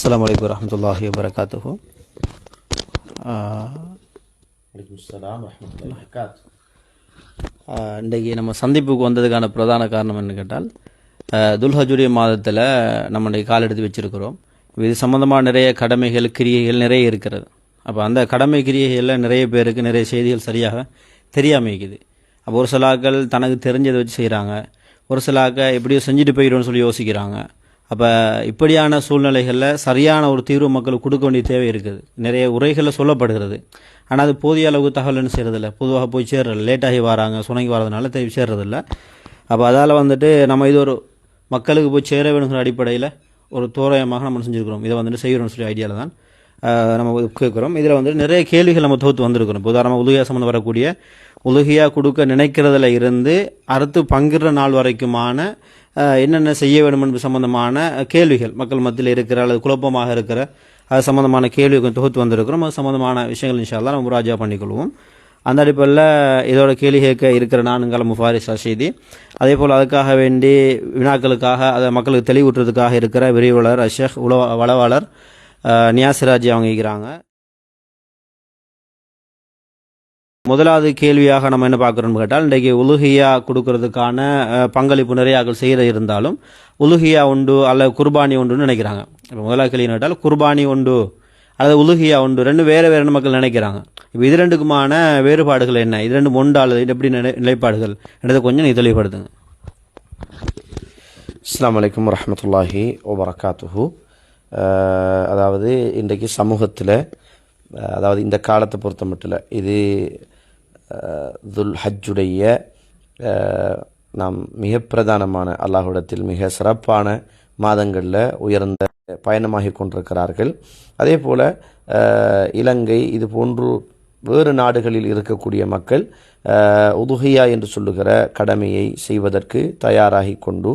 அஸ்ஸலாமு அலைக்கும் வரஹ்மத்துல்லாஹி வபரகாத்துஹு. இன்றைக்கி நம்ம சந்திப்புக்கு வந்ததுக்கான பிரதான காரணம் என்ன கேட்டால், துல்ஹஜுடைய மாதத்தில் நம்ம இன்றைக்கி கால் எடுத்து வச்சுருக்கிறோம். இது சம்மந்தமாக நிறைய கடமைகள் கிரியைகள் நிறைய இருக்கிறது. அப்போ அந்த கடமை கிரியைகளில் நிறைய பேருக்கு நிறைய செய்திகள் சரியாக தெரியாமல். அப்போ ஒரு சிலாக்கள் தனக்கு தெரிஞ்சதை வச்சு செய்கிறாங்க, ஒரு சிலாக்க எப்படியோ செஞ்சுட்டு போயிடும்னு சொல்லி யோசிக்கிறாங்க. அப்போ இப்படியான சூழ்நிலைகளில் சரியான ஒரு தீர்வு மக்களுக்கு கொடுக்க வேண்டிய தேவை இருக்குது. நிறைய உரைகளில் சொல்லப்படுகிறது, ஆனால் அது போதிய அளவுக்கு தகவல் என்ன செய்கிறதில்ல, பொதுவாக போய் சேர்றதில்ல, லேட்டாகி வராங்க, சுணங்கி வரதுனால தேவை சேர்றதில்ல. அப்போ அதால் நம்ம இது ஒரு மக்களுக்கு போய் சேர வேணுங்கிற அடிப்படையில் ஒரு தோராயமாக நம்ம செஞ்சுருக்கிறோம். இதை செய்கிறோம்னு சொல்லி ஐடியாவில் தான் நம்ம கேட்குறோம். இதில் நிறைய கேள்விகள் நம்ம தொகுத்து வந்திருக்கிறோம். உதாரணமாக உலுகியா சம்மந்தம் வரக்கூடிய உலுகியா கொடுக்க நினைக்கிறதுல இருந்து அறுத்து பங்கிடுற நாள் வரைக்குமான என்னென்ன செய்ய வேண்டும் என்பது சம்பந்தமான கேள்விகள் மக்கள் மத்தியில் இருக்கிற அல்லது குழப்பமாக இருக்கிற அது சம்பந்தமான கேள்விகள் தொகுத்து வந்திருக்கிறோம். அது சம்பந்தமான விஷயங்கள் இன்ஷா அல்லாஹ் நம்ம முராஜா பண்ணிக்கொள்வோம். அந்த அடிப்படையில் இதோட கேள்வி கேட்க இருக்கிற நானுங்கள் முஃபாரிஸ் ரஷீதி, அதே போல் அதுக்காக வேண்டி வினாக்களுக்காக அதை மக்களுக்கு தெளிவூட்டுறதுக்காக இருக்கிற விரிவாளர் ஷேக் வளவாளர் நியாசிராஜி அவங்க இருக்கிறாங்க. முதலாவது கேள்வியாக நம்ம என்ன பார்க்குறோம்னு கேட்டால், இன்றைக்கு உலுகியா கொடுக்கறதுக்கான பங்களிப்பு நிறையாக்கள் செய்கிற இருந்தாலும் உலுகியா உண்டு அல்லது குர்பானி உண்டுன்னு நினைக்கிறாங்க. இப்போ முதலாவது கேள்வி கேட்டால் குர்பானி உண்டு அல்லது உலுகியா உண்டு, ரெண்டு வேறு மக்கள் நினைக்கிறாங்க. இப்போ இது ரெண்டுக்குமான வேறுபாடுகள் என்ன, இது ரெண்டும் ஒன்று அல்லது எப்படி நிலைப்பாடுகள் என்றதை கொஞ்சம் நீ தெளிவுபடுத்துங்க. அஸ்ஸலாமு அலைக்கும் வரஹ்மத்துல்லாஹி வபரகாத்துஹு. அதாவது இன்றைக்கு சமூகத்தில், அதாவது இந்த காலத்தை பொறுத்த மட்டும் இது துல் ஹஜ்ஜுடைய நாம் மிக பிரதானமான அல்லாஹ்விடத்தில் மிக சிறப்பான மாதங்களில் உயர்ந்த பயணமாகி கொண்டிருக்கிறார்கள். அதே போல் இலங்கை இது போன்று வேறு நாடுகளில் இருக்கக்கூடிய மக்கள் உதுஹியா என்று சொல்லுகிற கடமையை செய்வதற்கு தயாராகி கொண்டு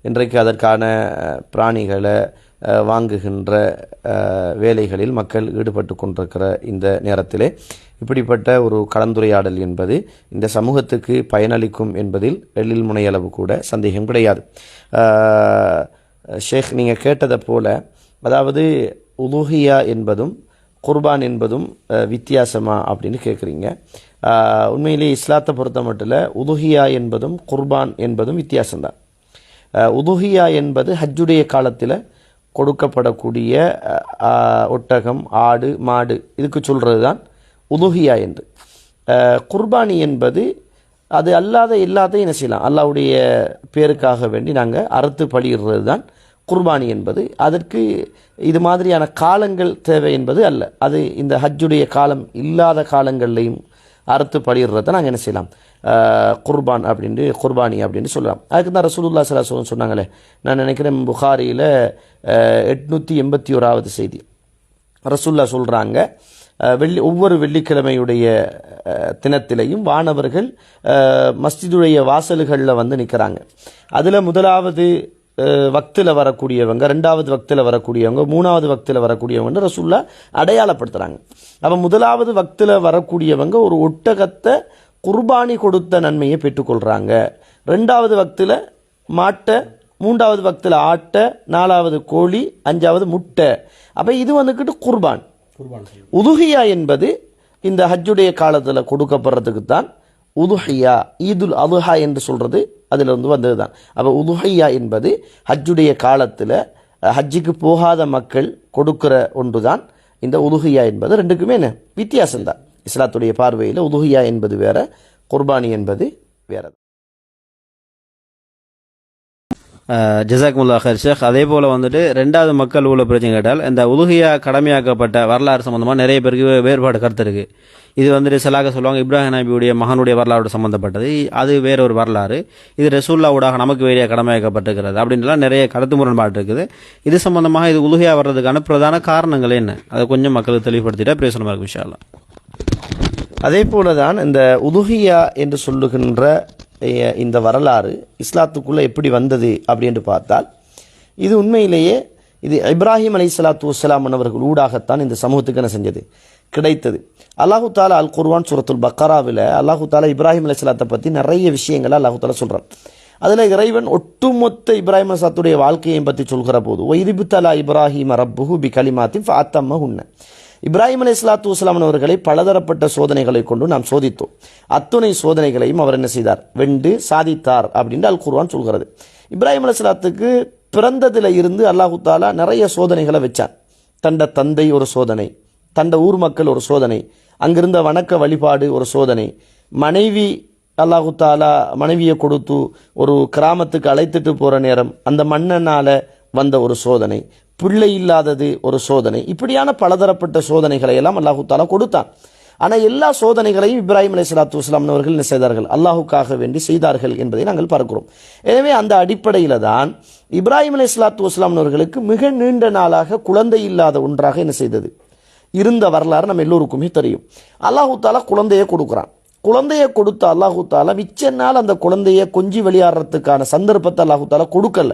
இன்றைக்கு அதற்கான பிராணிகளை வாங்குகின்ற வேலைகளில் மக்கள் ஈடுபட்டு கொண்டிருக்கிற இந்த நேரத்திலே இப்படிப்பட்ட ஒரு கலந்துரையாடல் என்பது இந்த சமூகத்துக்கு பயனளிக்கும் என்பதில் எழில் முனையளவு கூட சந்தேகம் கிடையாது. ஷேக், நீங்கள் கேட்டதை போல, அதாவது உலுஹியா என்பதும் குர்பான் என்பதும் வித்தியாசமா அப்படின்னு கேட்குறீங்க. உண்மையிலேயே இஸ்லாத்தை பொறுத்த மட்டும் உலுஹியா என்பதும் குர்பான் என்பதும் வித்தியாசம்தான். உலுஹியா என்பது ஹஜ்ஜுடைய காலத்தில் கொடுக்கப்படக்கூடிய ஒட்டகம், ஆடு, மாடு, இதுக்கு சொல்கிறது தான் உலுஹியா என்று. குர்பானி என்பது அது அல்லாத எல்லாத்தையும் என்ன செய்யலாம், அல்லாஹ்வுடைய பேருக்காக வேண்டி நாங்கள் அறுத்து பலியிடுறது தான் குர்பானி என்பது. அதற்கு இது மாதிரியான காலங்கள் தேவை என்பது அல்ல. அது இந்த ஹஜ்ஜுடைய காலம் இல்லாத காலங்கள்லையும் அறுத்து பலியிடுறத நாங்கள் என்ன செய்யலாம், குர்பானி அப்படின்னு சொல்லலாம். அதுக்கு தான் ரசூலுல்லாஹி ஸல்லல்லாஹு அலைஹி வஸல்லம் சொன்னாங்களே, நான் நினைக்கிறேன் புகாரியில் 881வது செய்தி, ரசூலுல்லாஹ் சொல்கிறாங்க, ஒவ்வொரு வெள்ளிக்கிழமையுடைய தினத்திலையும் வானவர்கள் மஸ்ஜிதுடைய வாசல்களில் நிற்கிறாங்க. அதில் முதலாவது வக்தில் வரக்கூடியவங்க, ரெண்டாவது வக்தில் வரக்கூடியவங்க, மூணாவது வக்தில் வரக்கூடியவங்க ரசூலுல்லாஹ் அடையாளப்படுத்துகிறாங்க. அப்போ முதலாவது வக்தில் வரக்கூடியவங்க ஒரு ஒட்டகத்தை குர்பானி கொடுத்த நன்மையை பெற்றுக்கொள்கிறாங்க. ரெண்டாவது வக்தில் மாட்டை, மூன்றாவது வக்தில் ஆட்டை, நாலாவது கோழி, அஞ்சாவது முட்டை. அப்போ இது குர்பான். உதுஹியா என்பது இந்த ஹஜ்ஜுடைய காலத்தில் கொடுக்கப்படுறதுக்கு தான் உதுஹியா, ஈதுல் அதுஹா என்று சொல்கிறது அதில் வந்தது தான். அப்போ உதுஹியா என்பது ஹஜ்ஜுடைய காலத்தில் ஹஜ்ஜுக்கு போகாத மக்கள் கொடுக்கிற ஒன்று தான் இந்த உதுஹியா என்பது. ரெண்டுக்குமே என்ன வித்தியாசம்தான். இஸ்லாத்துடைய பார்வையில் உதுஹியா என்பது வேற, குர்பானி என்பது வேற. ஜஸாக்குமுல்லாஹ் ஹைர் ஷேக். அதே போல் ரெண்டாவது மக்கள் உள்ள பிரச்சனை கேட்டால், இந்த உலுகியா கடமையாக்கப்பட்ட வரலாறு சம்மந்தமாக நிறைய பேருக்கு வேறுபாடு கருத்து இருக்குது. இது சிலாக சொல்லுவாங்க இப்ராஹிம் நபியுடைய மகனுடைய வரலாறு சம்மந்தப்பட்டது, அது வேற ஒரு வரலாறு. இது ரசூலுல்லாஹ்வுடாக நமக்கு வேறையாக கடமையாக்கப்பட்டிருக்கிறது அப்படின்லாம் நிறைய கருத்து முரண்பாடு இருக்குது. இது சம்பந்தமாக இது உலுகியா வர்றதுக்கான பிரதான காரணங்கள் என்ன, அதை கொஞ்சம் மக்களுக்கு தெளிவுபடுத்திட்டா பிரயோசனமாக இருக்கும் இன்ஷா அல்லாஹ். அதே போல தான் இந்த உதுஹியா என்று சொல்லுகின்ற இந்த வரலாறு இஸ்லாத்துக்குள்ளே எப்படி வந்தது அப்படின்னு பார்த்தால், இது உண்மையிலேயே இது இப்ராஹிம் அலைஹிஸ்ஸலாத்து வஸ்ஸலாம் அவர்கள் ஊடாகத்தான் இந்த சமூகத்துக்கு என்ன செஞ்சது, கிடைத்தது. அல்லாஹு தாலா அல் குர்ஆன் சூரத்துல் பக்கராவில் அல்லாஹு தாலா இப்ராஹிம் அலைஹிஸ்ஸலாத்தை பற்றி நிறைய விஷயங்களை அல்லாஹு தாலா சொல்கிறான். அதில் இறைவன் ஒட்டுமொத்த இப்ராஹிம் அலைஹிஸ்ஸலாத்துடைய வாழ்க்கையை பற்றி சொல்கிற போது ஒய்திபுத்தலா இப்ராஹிம் ரப்புஹு பி கலிமாத்தின் ஃபஅத்தம்ம உன்ன இப்ராஹிம் அலைஹிஸ்ஸலாத்து வஸ்ஸலாம் அவர்களை பலதரப்பட்ட சோதனைகளை கொண்டு நாம் சோதித்தோம். அத்துணை சோதனைகளையும் அவர் என்ன செய்தார்? வென்று சாதித்தார் அப்படின்னு அல் குர்ஆன் சொல்கிறது. இப்ராஹிம் அலைஹிஸ்ஸலாத்துக்கு பிறந்ததில் இருந்து அல்லாஹு தாலா நிறைய சோதனைகளை வச்சான். தண்ட தந்தை ஒரு சோதனை, தண்ட ஊர் மக்கள் ஒரு சோதனை, அங்கிருந்த வணக்க வழிபாடு ஒரு சோதனை, மனைவி அல்லாஹு தாலா மனைவியை கொடுத்து ஒரு கிராமத்துக்கு அழைத்துட்டு போகிற நேரம் அந்த மன்னனால வந்த ஒரு சோதனை, பிள்ளை இல்லாதது ஒரு சோதனை, இப்படியான பலதரப்பட்ட சோதனைகளை எல்லாம் அல்லாஹு தாலா கொடுத்தான். ஆனால் எல்லா சோதனைகளையும் இப்ராஹிம் அலைஹிஸ்ஸலாத்து வஸ்ஸலாம் அவர்கள் என்ன செய்தார்கள்? அல்லாஹுக்காக வேண்டி செய்தார்கள் என்பதை நாங்கள் பார்க்கிறோம். எனவே அந்த அடிப்படையில் தான் இப்ராஹிம் அலைஹிஸ்ஸலாத்து வஸ்ஸலாம் அவர்களுக்கு மிக நீண்ட நாளாக குழந்தை இல்லாத ஒன்றாக என்ன செய்தது இருந்த வரலாறு நம்ம எல்லோருக்குமே தெரியும். அல்லாஹு தாலா குழந்தையை கொடுக்குறான். குழந்தையை கொடுத்த அல்லாஹு தாலா மிச்ச நாள் அந்த குழந்தையை கொஞ்சி விளையாடுறதுக்கான சந்தர்ப்பத்தை அல்லாஹு தாலா கொடுக்கல.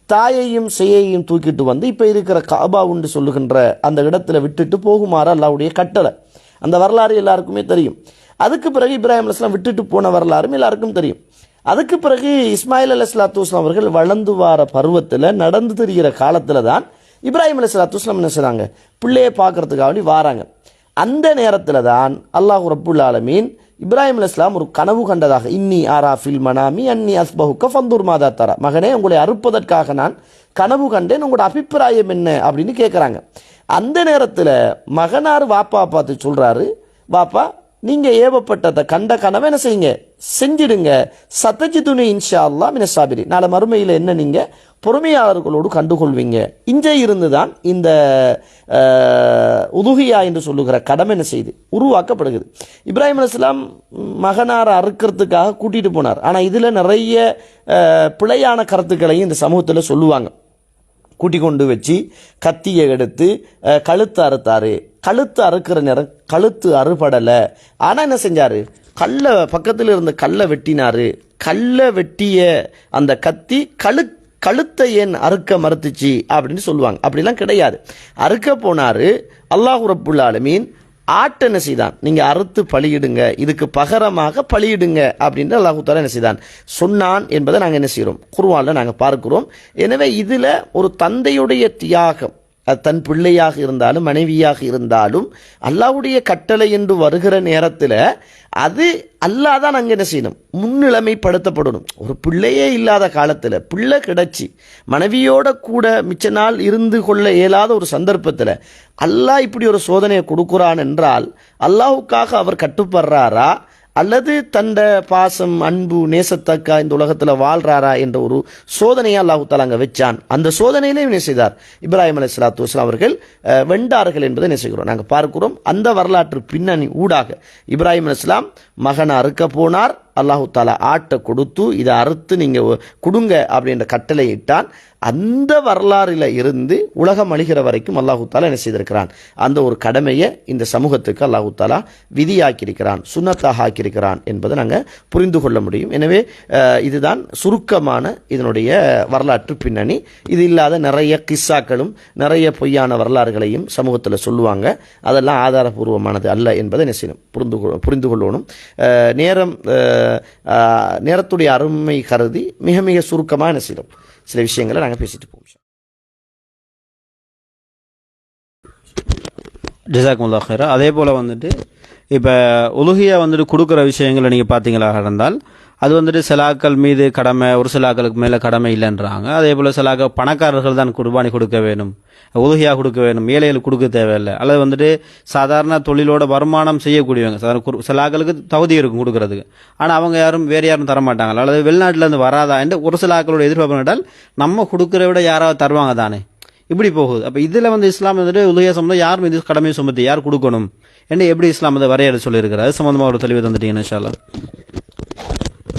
தாயையும் செய்யையும் தூக்கிட்டு வந்து இப்போ இருக்கிற காபா உண்டு சொல்லுகின்ற அந்த இடத்துல விட்டுட்டு போகுமாறு அல்லாஹ்வுடைய கட்டளை. அந்த வரலாறு எல்லாருக்குமே தெரியும். அதுக்கு பிறகு இப்ராஹிம் அலைஹிஸ்ஸலாம் விட்டுட்டு போன வரலாறும் எல்லாருக்கும் தெரியும். அதுக்கு பிறகு இஸ்மாயில் அலைஹிஸ்ஸலாத்து வஸ்ஸலாம் அவர்கள் வளர்ந்து வார பருவத்தில் நடந்து தெரிகிற காலத்தில் தான் இப்ராஹிம் அலைஹிஸ்ஸலாத்து வஸ்ஸலாம் என்ன செய்றாங்க? பிள்ளையை பார்க்கறதுக்காக வாராங்க. அந்த நேரத்தில் தான் அல்லாஹ் ரப்புல் ஆலமீன் இப்ராஹிம் அலைஹிஸ்ஸலாம் ஒரு கனவு கண்டதாக, இன்னி ஆரா ஃபில் மனாமி அன்னி அஸ்பஹுக்க ஃபந்தூர் மாதா தரா, மகனே உங்களை அறுப்பதற்காக நான் கனவு கண்டேன், உங்களோட அபிப்பிராயம் என்ன அப்படின்னு கேட்குறாங்க. அந்த நேரத்தில் மகனார் வாப்பா பார்த்து சொல்கிறாரு, வாப்பா நீங்கள் ஏவப்பட்டதை கண்ட கனவை என்ன செய்யுங்க? செஞ்சிடுங்க. சத்தஜிதுனி இன்ஷா அல்லாஹ் மின சாபிரி, நாளை மறுமையில் என்ன நீங்கள் பொறுமையாளர்களோடு கண்டுகொள்வீங்க. இங்கே இருந்து தான் இந்த உதுகியா என்று சொல்லுகிற கடமை என்ன செய்து உருவாக்கப்படுகிறது. இப்ராஹிம் அலைஹிஸ்ஸலாம் மகனாரை அறுக்கிறதுக்காக கூட்டிகிட்டு போனார். ஆனால் இதில் நிறைய பிழையான கருத்துக்களையும் இந்த சமூகத்தில் சொல்லுவாங்க. கூட்டி கொண்டு வச்சு கத்தியை எடுத்து கழுத்து அறுத்தாரு. கழுத்து அறுக்கிற நேரம் கழுத்து அறுபடலை. ஆனால் என்ன செஞ்சார்? கல்லை பக்கத்தில் இருந்த கல்லை வெட்டினார். கல்லை வெட்டிய அந்த கத்தி கழுத்தை ஏன் அறுக்க மறுத்துச்சு அப்படின்னு சொல்லுவாங்க. அப்படிலாம் கிடையாது. அறுக்க போனார். அல்லாஹ் ரப்புல் ஆலமீன் ஆட்டை என்ன செய்தான்? நீங்கள் அறுத்து பலியிடுங்க, இதுக்கு பகரமாக பலியிடுங்க அப்படின்னு அல்லாஹு தாலா என்ன செய்தான் சொன்னான் என்பதை நாங்கள் என்ன செய்கிறோம்? குர்ஆனில் நாங்கள் பார்க்கிறோம். எனவே இதில் ஒரு தந்தையுடைய தியாகம், தன் பிள்ளையாக இருந்தாலும் மனைவியாக இருந்தாலும் அல்லாஹ்வுடைய கட்டளை என்று வருகிற நேரத்தில் அது அல்லாஹ் தான் அங்கே என்ன செய்யணும்? முன்னிலைமைப்படுத்தப்படணும். ஒரு பிள்ளையே இல்லாத காலத்தில் பிள்ளை கிடைச்சி மனைவியோட கூட மிச்ச நாள் இருந்து கொள்ள இயலாத ஒரு சந்தர்ப்பத்தில் அல்லாஹ் இப்படி ஒரு சோதனையை கொடுக்குறான் என்றால் அல்லாஹுக்காக அவர் கட்டுப்படுறாரா அல்லது தண்ட பாசம் அன்பு நேசத்தக்கா இந்த உலகத்தில் வாழ்றாரா என்ற ஒரு சோதனையை அல்லாஹு தாலா அங்கே வச்சான். அந்த சோதனையிலே என்ன செய்தார்? இப்ராஹிம் அலைஹிஸ்ஸலாத்து வஸ்ஸலாம் அவர்கள் வென்றார்கள் என்பதை என்ன செய்கிறோம்? நாங்கள் பார்க்கிறோம். அந்த வரலாற்று பின்னணி ஊடாக இப்ராஹிம் அலைஹிஸ்ஸலாம் மகனை அறுக்க போனார். அல்லாஹு தாலா ஆட்டை கொடுத்து இதை அறுத்து நீங்கள் கொடுங்க அப்படின்ற கட்டளை இட்டான். அந்த வரலாறில் இருந்து உலகம் அழிகிற வரைக்கும் அல்லாஹு தாலா என்ன செய்திருக்கிறான்? அந்த ஒரு கடமையை இந்த சமூகத்துக்கு அல்லாஹு தாலா விதியாக்கியிருக்கிறான், சுன்னத்தாக ஆக்கியிருக்கிறான் என்பதை நாங்கள் புரிந்து கொள்ள முடியும். எனவே இதுதான் சுருக்கமான இதனுடைய வரலாற்று பின்னணி. இது இல்லாத நிறைய கிஸ்ஸாக்களும் நிறைய பொய்யான வரலாறுகளையும் சமூகத்தில் சொல்லுவாங்க. அதெல்லாம் ஆதாரபூர்வமானது அல்ல என்பதை என்ன செய்யணும்? புரிந்து கொள்ளணும். நேரத்துடைய அருமை கருதி மிக மிக சுருக்கமாக என்ன செய்யணும்? சில விஷயங்களை நாங்கள் பேசிட்டு போவோம். ஜஸாக்குமுல்லாஹ் ஹைரா. அதே போல் வந்துட்டு இப்போ உலுஹியா வந்துட்டு கொடுக்குற விஷயங்களை நீங்கள் பார்த்தீங்களாக இருந்தால் அது வந்துட்டு சிலாக்கள் மீது கடமை, ஒரு சிலாக்களுக்கு மேலே கடமை இல்லைன்றாங்க. அதே போல் சிலாக்கள் பணக்காரர்கள் தான் குர்பானி கொடுக்க வேணும், உலுஹியா கொடுக்க வேணும், ஏழைகளுக்கு கொடுக்க தேவையில்லை. அல்லது வந்துட்டு சாதாரண தொழிலோட வருமானம் செய்யக்கூடியவங்க சாதாரண சிலாக்களுக்கு தகுதி இருக்கும் கொடுக்கறதுக்கு. ஆனால் அவங்க வேறு யாரும் தரமாட்டாங்களா? அல்லது வெளிநாட்டிலேருந்து வராதா என்று ஒரு சிலாக்களோட எதிர்பார்ப்பு கேட்டால் நம்ம கொடுக்குற விட யாராவது தருவாங்க தானே, இப்படி போகுது. அப்போ இதில் வந்து இஸ்லாம் வந்துட்டு உலுஹியா சம்பந்தம் யார் மீது கடமையை சுமத்தி யார் கொடுக்கணும் என்று எப்படி இஸ்லாம் அதை வரையறை சொல்லியிருக்கிறார்? அது சம்பந்தமாக ஒரு தெளிவு தந்துட்டீங்கன்னு இன்ஷா அல்லாஹ்.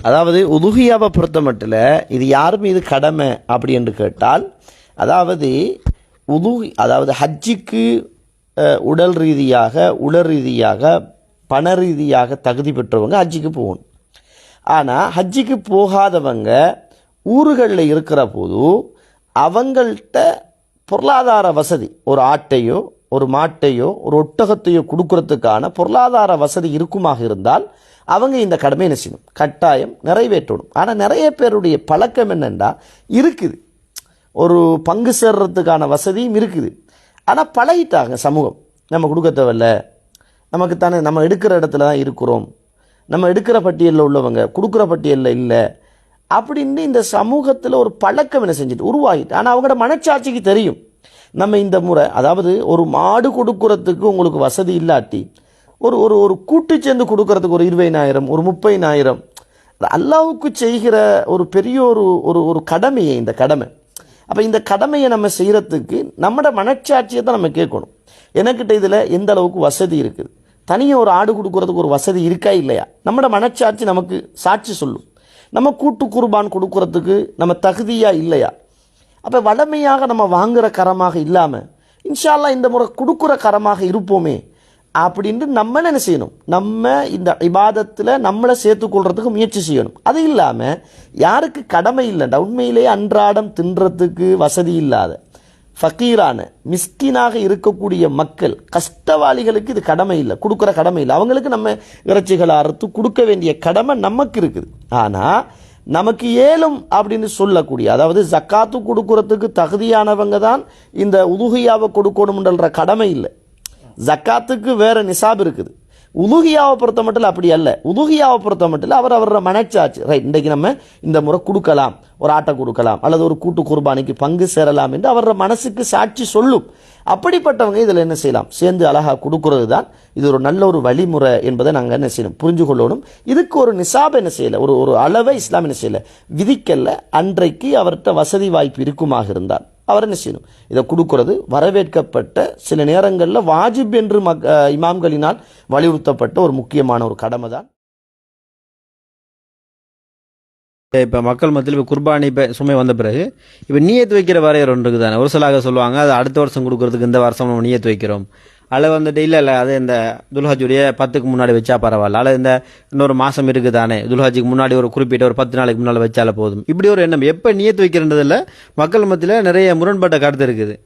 அதாவது உதுகியாவை பொறுத்த மட்டும் இது யார் மீது கடமை அப்படி என்று கேட்டால், அதாவது ஹஜ்ஜிக்கு உடல் ரீதியாக உடல் ரீதியாக பண ரீதியாக தகுதி பெற்றவங்க ஹஜ்ஜிக்கு போகணும். ஆனால் ஹஜ்ஜிக்கு போகாதவங்க ஊர்களில் இருக்கிற போது அவங்கள்ட்ட பொருளாதார வசதி, ஒரு ஆட்டையோ ஒரு மாட்டையோ ஒரு ஒட்டகத்தையோ கொடுக்கறதுக்கான பொருளாதார வசதி இருக்குமாக இருந்தால் அவங்க இந்த கடமை என்ன செய்யணும், கட்டாயம் நிறைவேற்றணும். ஆனால் நிறைய பேருடைய பழக்கம் என்னென்னா இருக்குது, ஒரு பங்கு சேர்றதுக்கான வசதியும் இருக்குது, ஆனால் பழகிட்டாங்க. சமூகம் நம்ம கொடுக்க தேவையில்ல, நமக்கு தானே நம்ம எடுக்கிற இடத்துல தான் இருக்கிறோம், நம்ம எடுக்கிற பட்டியலில் உள்ளவங்க கொடுக்குற பட்டியலில் இல்லை அப்படின்னு இந்த சமூகத்தில் ஒரு பழக்கம் என்ன செஞ்சுட்டு உருவாகிட்டு. ஆனால் அவங்களோட மனச்சாட்சிக்கு தெரியும் நம்ம இந்த முறை, அதாவது ஒரு மாடு கொடுக்கறதுக்கு உங்களுக்கு வசதி இல்லாட்டி ஒரு ஒரு ஒரு கூட்டு சேர்ந்து கொடுக்கறதுக்கு ஒரு 20,000 ஒரு 30,000 அல்லாஹ்வுக்கு செய்கிற ஒரு பெரிய ஒரு ஒரு ஒரு கடமையை இந்த கடமை. அப்போ இந்த கடமையை நம்ம செய்கிறதுக்கு நம்மளோட மனச்சாட்சியை தான் நம்ம கேட்கணும். எனக்கிட்ட இதில் எந்த அளவுக்கு வசதி இருக்குது, தனியாக ஒரு ஆடு கொடுக்கறதுக்கு ஒரு வசதி இருக்கா இல்லையா, நம்மளோட மனச்சாட்சி நமக்கு சாட்சி சொல்லும். நம்ம கூட்டு குர்பான் கொடுக்கறதுக்கு நம்ம தகுதியாக இல்லையா. அப்போ வளமையாக நம்ம வாங்குகிற கரமாக இல்லாமல் இன்ஷா அல்லாஹ் இந்த முறை கொடுக்குற கரமாக இருப்போமே அப்படின்ட்டு நம்ம என்ன செய்யணும், நம்ம இந்த இபாதத்தில் நம்மளை சேர்த்துக்கொள்றதுக்கு முயற்சி செய்யணும். அது இல்லாமல் யாருக்கு கடமை இல்லைண்டா, உண்மையிலேயே அன்றாடம் தின்றதுக்கு வசதி இல்லாத ஃபக்கீரான மிஸ்கினாக இருக்கக்கூடிய மக்கள், கஷ்டவாளிகளுக்கு இது கடமை இல்லை, கொடுக்குற கடமை இல்லை. அவங்களுக்கு நம்ம இறைச்சிகளை அறுத்து கொடுக்க வேண்டிய கடமை நமக்கு இருக்குது. ஆனால் நமக்கு ஏலும் அப்படின்னு சொல்லக்கூடிய, அதாவது ஜக்காத்து கொடுக்கறதுக்கு தகுதியானவங்க தான் இந்த உதுகியாவை கொடுக்கணும்ன்ற கடமை இல்லை. ஜக்காத்துக்கு வேற நிசாப் இருக்குது. உதுகியாவை பொறுத்த மட்டும் அப்படி அல்ல. உதுகியாவை பொறுத்த மட்டும் அவரோட மனச்சாச்சு, ரைட், இன்றைக்கு நம்ம இந்த முறை கொடுக்கலாம், ஒரு ஆட்டை கொடுக்கலாம் அல்லது ஒரு கூட்டு குர்பானிக்கு பங்கு சேரலாம் என்று அவரோட மனசுக்கு சாட்சி சொல்லும். அப்படிப்பட்டவங்க இதில் என்ன செய்யலாம், சேர்ந்து அழகாக கொடுக்கறது தான் இது ஒரு நல்ல ஒரு வழிமுறை என்பதை நாங்கள் என்ன செய்யணும், புரிஞ்சு கொள்ளணும். இதுக்கு ஒரு நிசாப் என்ன செய்யலை, ஒரு ஒரு அளவை இஸ்லாம் என்ன செய்யலை, விதிக்கல்ல. அன்றைக்கு அவர்கிட்ட வசதி வாய்ப்பு இருக்குமாக இருந்தால் அவர் என்ன செய்யணும், இதை கொடுக்கறது வரவேற்கப்பட்ட, சில நேரங்களில் வாஜிப் என்று இமாம்களினால் வலியுறுத்தப்பட்ட ஒரு முக்கியமான ஒரு கடமை தான். இப்போ மக்கள் மத்தியில் இப்போ குர்பானி இப்போ சுமை வந்த பிறகு இப்போ நியத்து வைக்கிற வரையறை ஒன்று இருக்குது தானே. ஒரு சிலாக சொல்லுவாங்க அது அடுத்த வருஷம் கொடுக்கறதுக்கு இந்த வருஷம் நம்ம நியத்து வைக்கிறோம், அல்லது வந்துட்டு இல்லை அது இந்த துல்ஹஜுடைய 10க்கு முன்னாடி வச்சா பரவாயில்ல, அல்லது இந்த இன்னொரு மாதம் இருக்குது தானே, துல்ஹஜுக்கு முன்னாடி ஒரு குறிப்பிட்ட ஒரு 10 நாளைக்கு முன்னால் வச்சால போதும், இப்படி ஒரு எண்ணம். எப்போ நியத்து வைக்கிறன்றதில் மக்கள் மத்தியில் நிறைய முரண்பட்ட கருத்து இருக்குது.